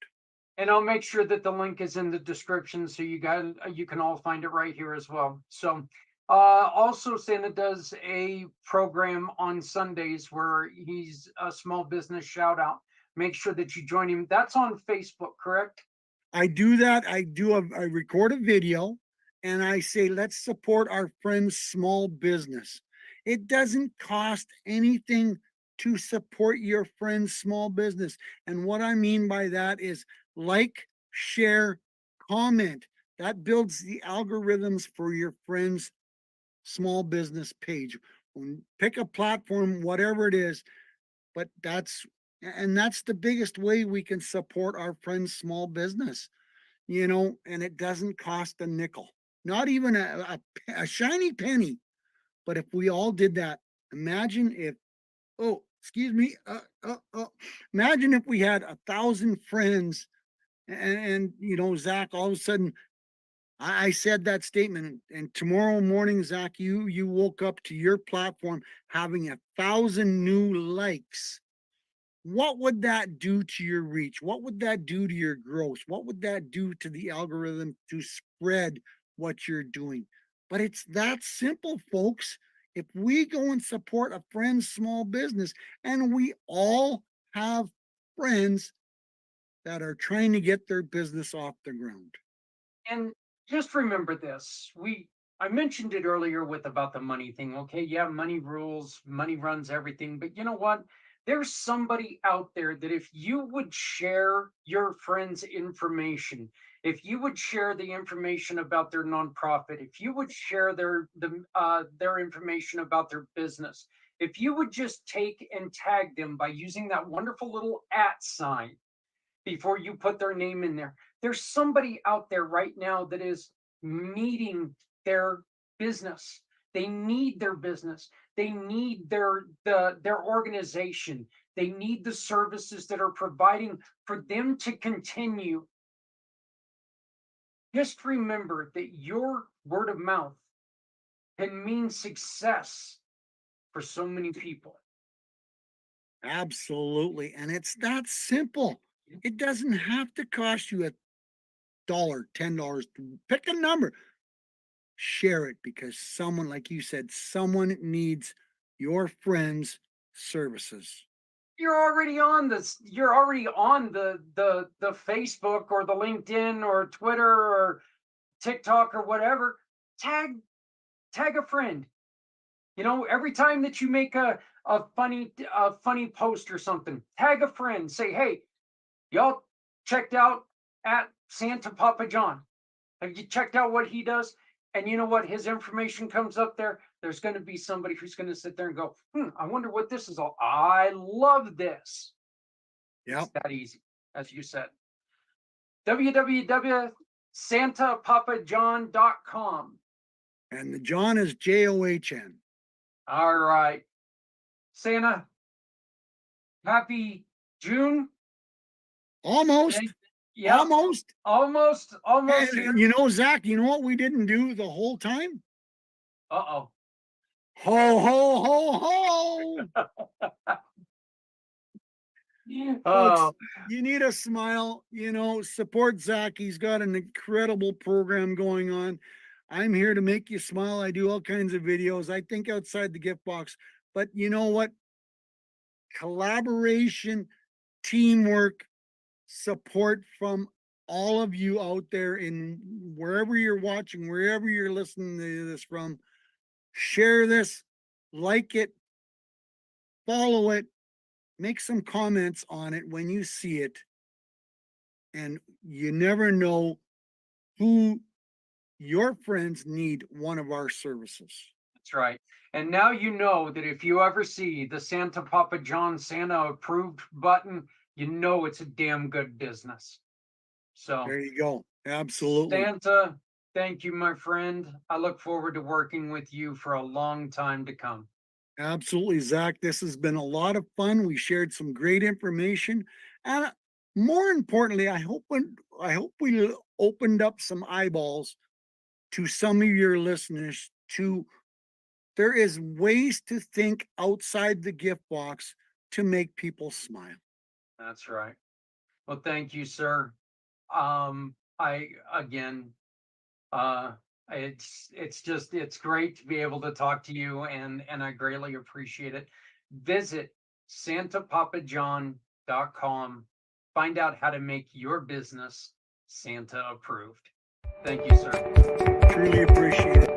And I'll make sure that the link is in the description so you can all find it right here as well. So also Santa does a program on Sundays where he's a small business shout out. Make sure that you join him. That's on Facebook, correct? I do that. I record a video and I say, let's support our friend's small business. It doesn't cost anything to support your friend's small business. And what I mean by that is like, share, comment. That builds the algorithms for your friend's small business page. Pick a platform, whatever it is, but that's the biggest way we can support our friend's small business, and it doesn't cost a nickel, not even a shiny penny. But if we all did that, imagine if, oh, excuse me, imagine if we had 1,000 friends and Zach, all of a sudden, I said that statement, and tomorrow morning, Zach, you woke up to your platform having 1,000 new likes. What would that do to your reach? What would that do to your growth? What would that do to the algorithm to spread what you're doing? But it's that simple, folks. If we go and support a friend's small business, and we all have friends that are trying to get their business off the ground. And just remember this. I mentioned it earlier about the money thing. Okay, yeah, money rules, money runs everything. But you know what? There's somebody out there that if you would share your friend's information, if you would share the information about their nonprofit, if you would share their information about their business, if you would just take and tag them by using that wonderful little @ sign before you put their name in there, there's somebody out there right now that is needing their business. They need their business. They need their organization. They need the services that are providing for them to continue. Just remember that your word of mouth can mean success for so many people. Absolutely. And it's that simple. It doesn't have to cost you $1, $10. Pick a number. Share it, because someone, like you said, someone needs your friend's services. You're already on this. You're already on the Facebook or the LinkedIn or Twitter or TikTok or whatever. Tag a friend. Every time that you make a funny post or something, tag a friend. Say, hey, y'all checked out at Santa Papa John. Have you checked out what he does? And you know what? His information comes up there. There's going to be somebody who's going to sit there and go, I wonder what this is all. I love this. Yeah. It's that easy, as you said. www.santapapajohn.com. And the John is JOHN. All right. Santa, happy June. Almost. Yeah. Almost. Almost here. Zach, you know what we didn't do the whole time? Uh-oh. Ho, ho, ho, ho. Folks, you need a smile, support Zach. He's got an incredible program going on. I'm here to make you smile. I do all kinds of videos. I think outside the gift box. But you know what? Collaboration, teamwork, support from all of you out there in wherever you're watching, wherever you're listening to this from. Share this, like it, follow it, make some comments on it when you see it. And you never know who your friends need one of our services. That's right. And now you know that if you ever see the Santa Papa John Santa approved button, you know it's a damn good business. So There you go. Absolutely. Santa, thank you, my friend. I look forward to working with you for a long time to come. Absolutely, Zach. This has been a lot of fun. We shared some great information, and more importantly, I hope we opened up some eyeballs to some of your listeners. To there is ways to think outside the gift box to make people smile. That's right. Well, thank you, sir. I again, uh, it's great to be able to talk to you, and I greatly appreciate it. Visit santapapajohn.com. Find out how to make your business Santa approved. Thank you, sir. Truly appreciate it.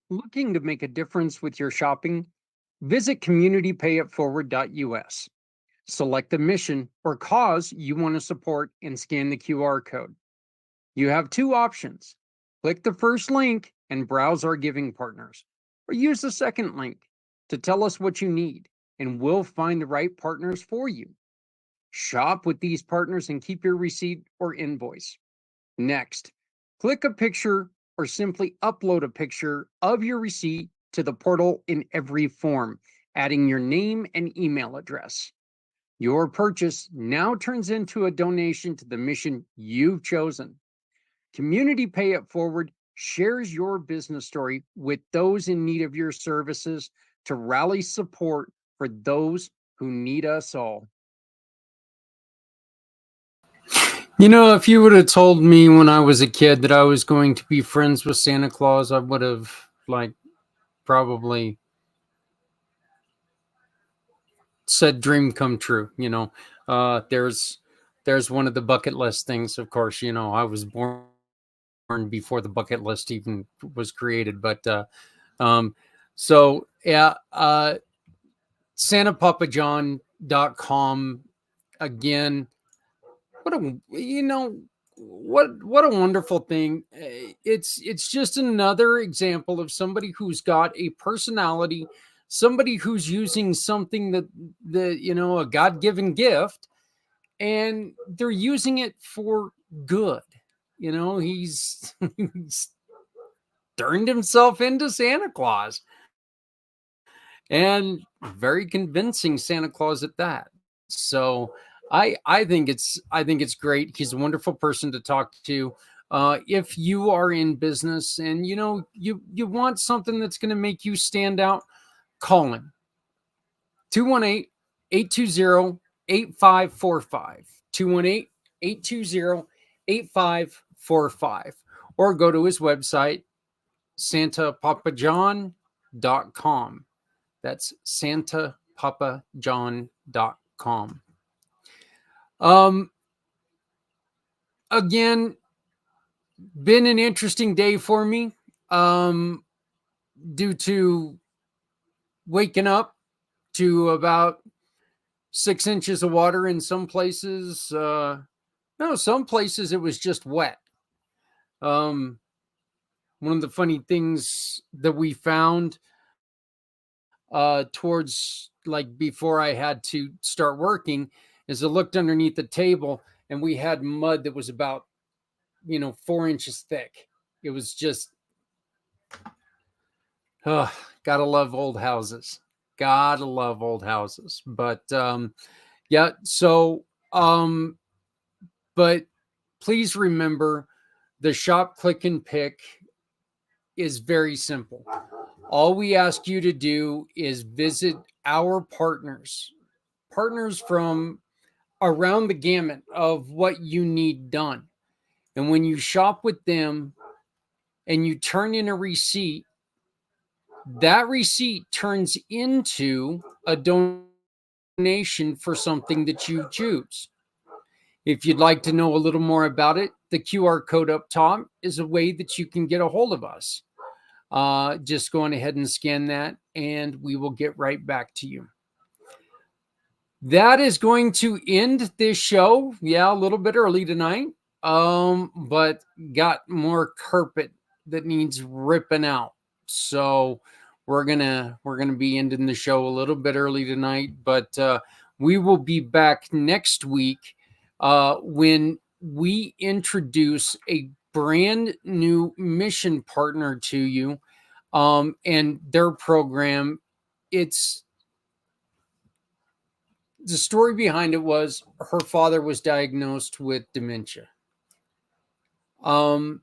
Looking to make a difference with your shopping? Visit communitypayitforward.us. Select the mission or cause you want to support and scan the QR code. You have two options. Click the first link and browse our giving partners, or use the second link to tell us what you need, and we'll find the right partners for you. Shop with these partners and keep your receipt or invoice. Next, click a picture or simply upload a picture of your receipt to the portal in every form, adding your name and email address. Your purchase now turns into a donation to the mission you've chosen. Community Pay It Forward shares your business story with those in need of your services to rally support for those who need us all. You know, if you would have told me when I was a kid that I was going to be friends with Santa Claus, I would have probably said dream come true. There's one of the bucket list things. Of course, I was born before the bucket list even was created, but so yeah, santapapajohn.com again. What a what a wonderful thing. It's just another example of somebody who's got a personality, somebody who's using something that a God-given gift, and they're using it for good. He's he's turned himself into Santa Claus, and very convincing Santa Claus at that. So I think it's great. He's a wonderful person to talk to. If you are in business and you want something that's going to make you stand out, call him. 218-820-8545. 218-820-8545. Or go to his website, santapapajohn.com. That's santapapajohn.com. Again, been an interesting day for me, due to waking up to about 6 inches of water in some places. No, some places it was just wet. One of the funny things that we found towards before I had to start working is I looked underneath the table and we had mud that was about 4 inches thick. It was just gotta love old houses. Gotta love old houses. But yeah, so but please remember, the shop, click, and pick is very simple. All we ask you to do is visit our partners from around the gamut of what you need done. And when you shop with them and you turn in a receipt, that receipt turns into a donation for something that you choose. If you'd like to know a little more about it, the QR code up top is a way that you can get a hold of us. Just go on ahead and scan that, and we will get right back to you. That is going to end this show. Yeah, a little bit early tonight, but got more carpet that needs ripping out. So we're gonna be ending the show a little bit early tonight, but we will be back next week when we introduce a brand new mission partner to you, and their program. It's the story behind it was her father was diagnosed with dementia. And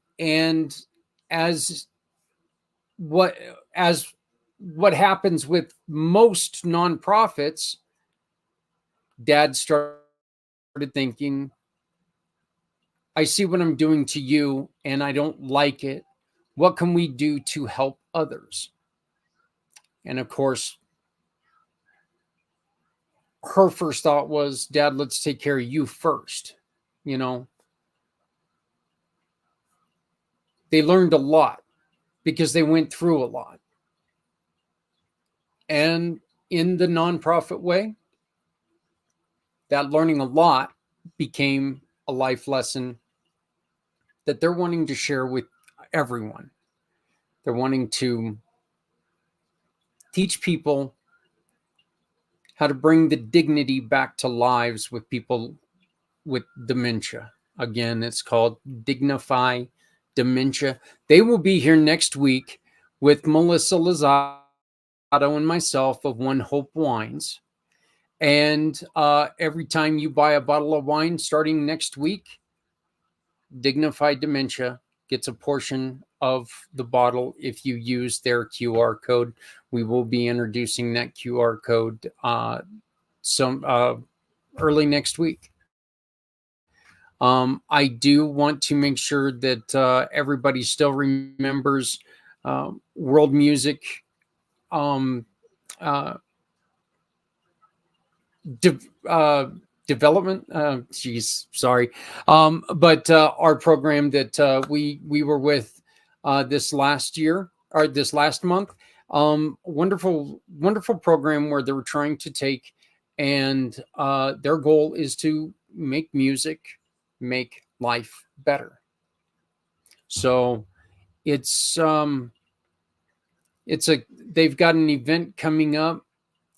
as what happens with most nonprofits, Dad started thinking, I see what I'm doing to you and I don't like it. What can we do to help others? And of course, her first thought was, Dad, let's take care of you first. You know, they learned a lot because they went through a lot. And in the nonprofit way, that learning a lot became a life lesson that they're wanting to share with everyone. They're wanting to teach people how to bring the dignity back to lives with people with dementia. Again, it's called Dignify Dementia. They will be here next week with Melissa Lozado and myself of One Hope Wines. And every time you buy a bottle of wine starting next week, Dignify Dementia gets a portion of the bottle if you use their QR code. We will be introducing that QR code early next week. I do want to make sure that everybody still remembers world music development. But our program that we were with this last year or this last month, wonderful program where they were trying to take, and their goal is to make music make life better. So they've got an event coming up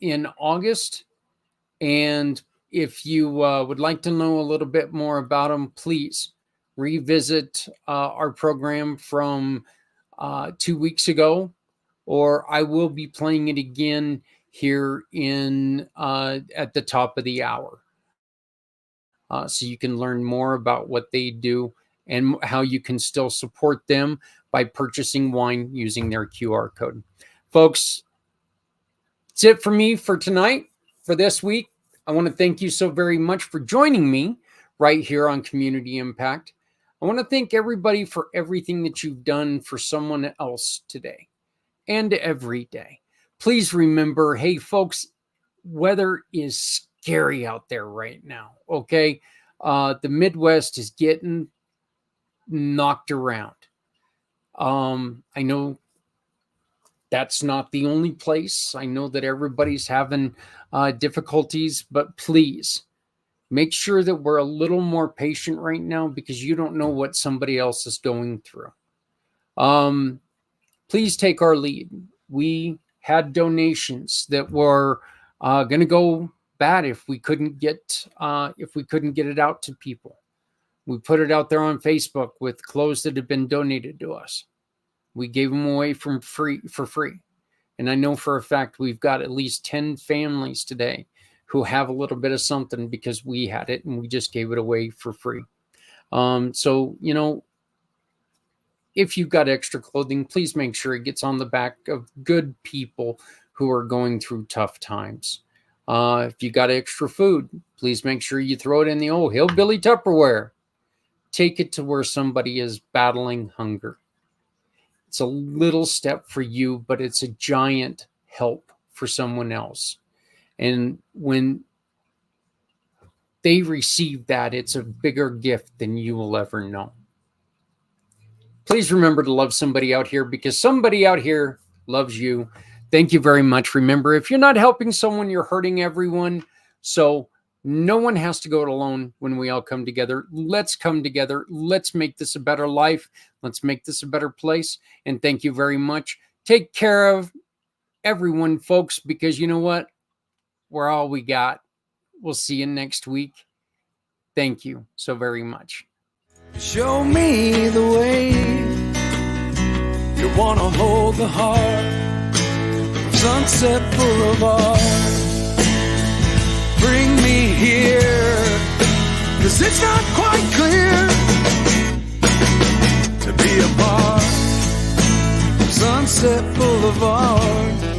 in August, and if you would like to know a little bit more about them, please revisit our program from 2 weeks ago, or I will be playing it again here at the top of the hour. So you can learn more about what they do and how you can still support them by purchasing wine using their QR code. Folks, that's it for me for tonight, for this week. I want to thank you so very much for joining me right here on Community Impact. I want to thank everybody for everything that you've done for someone else today and every day. Please remember, hey, folks, weather is scary out there right now, okay? The Midwest is getting knocked around. I know that's not the only place. I know that everybody's having difficulties, but please make sure that we're a little more patient right now because you don't know what somebody else is going through. Please take our lead. We had donations that were going to go bad if we couldn't get it out to people. We put it out there on Facebook with clothes that had been donated to us. We gave them away for free. And I know for a fact we've got at least 10 families today who have a little bit of something because we had it and we just gave it away for free. So, you know, if you've got extra clothing, please make sure it gets on the back of good people who are going through tough times. If you got extra food, please make sure you throw it in the old hillbilly Tupperware. Take it to where somebody is battling hunger. It's a little step for you, but it's a giant help for someone else. And when they receive that, it's a bigger gift than you will ever know. Please remember to love somebody out here, because somebody out here loves you. Thank you very much. Remember, if you're not helping someone, you're hurting everyone. So no one has to go it alone when we all come together. Let's come together. Let's make this a better life. Let's make this a better place. And thank you very much. Take care of everyone, folks, because you know what? We're all we got. We'll see you next week. Thank you so very much. Show me the way. You wanna hold the heart. Sunset Boulevard. Bring me here, 'cause it's not quite clear to be a part of Sunset Boulevard.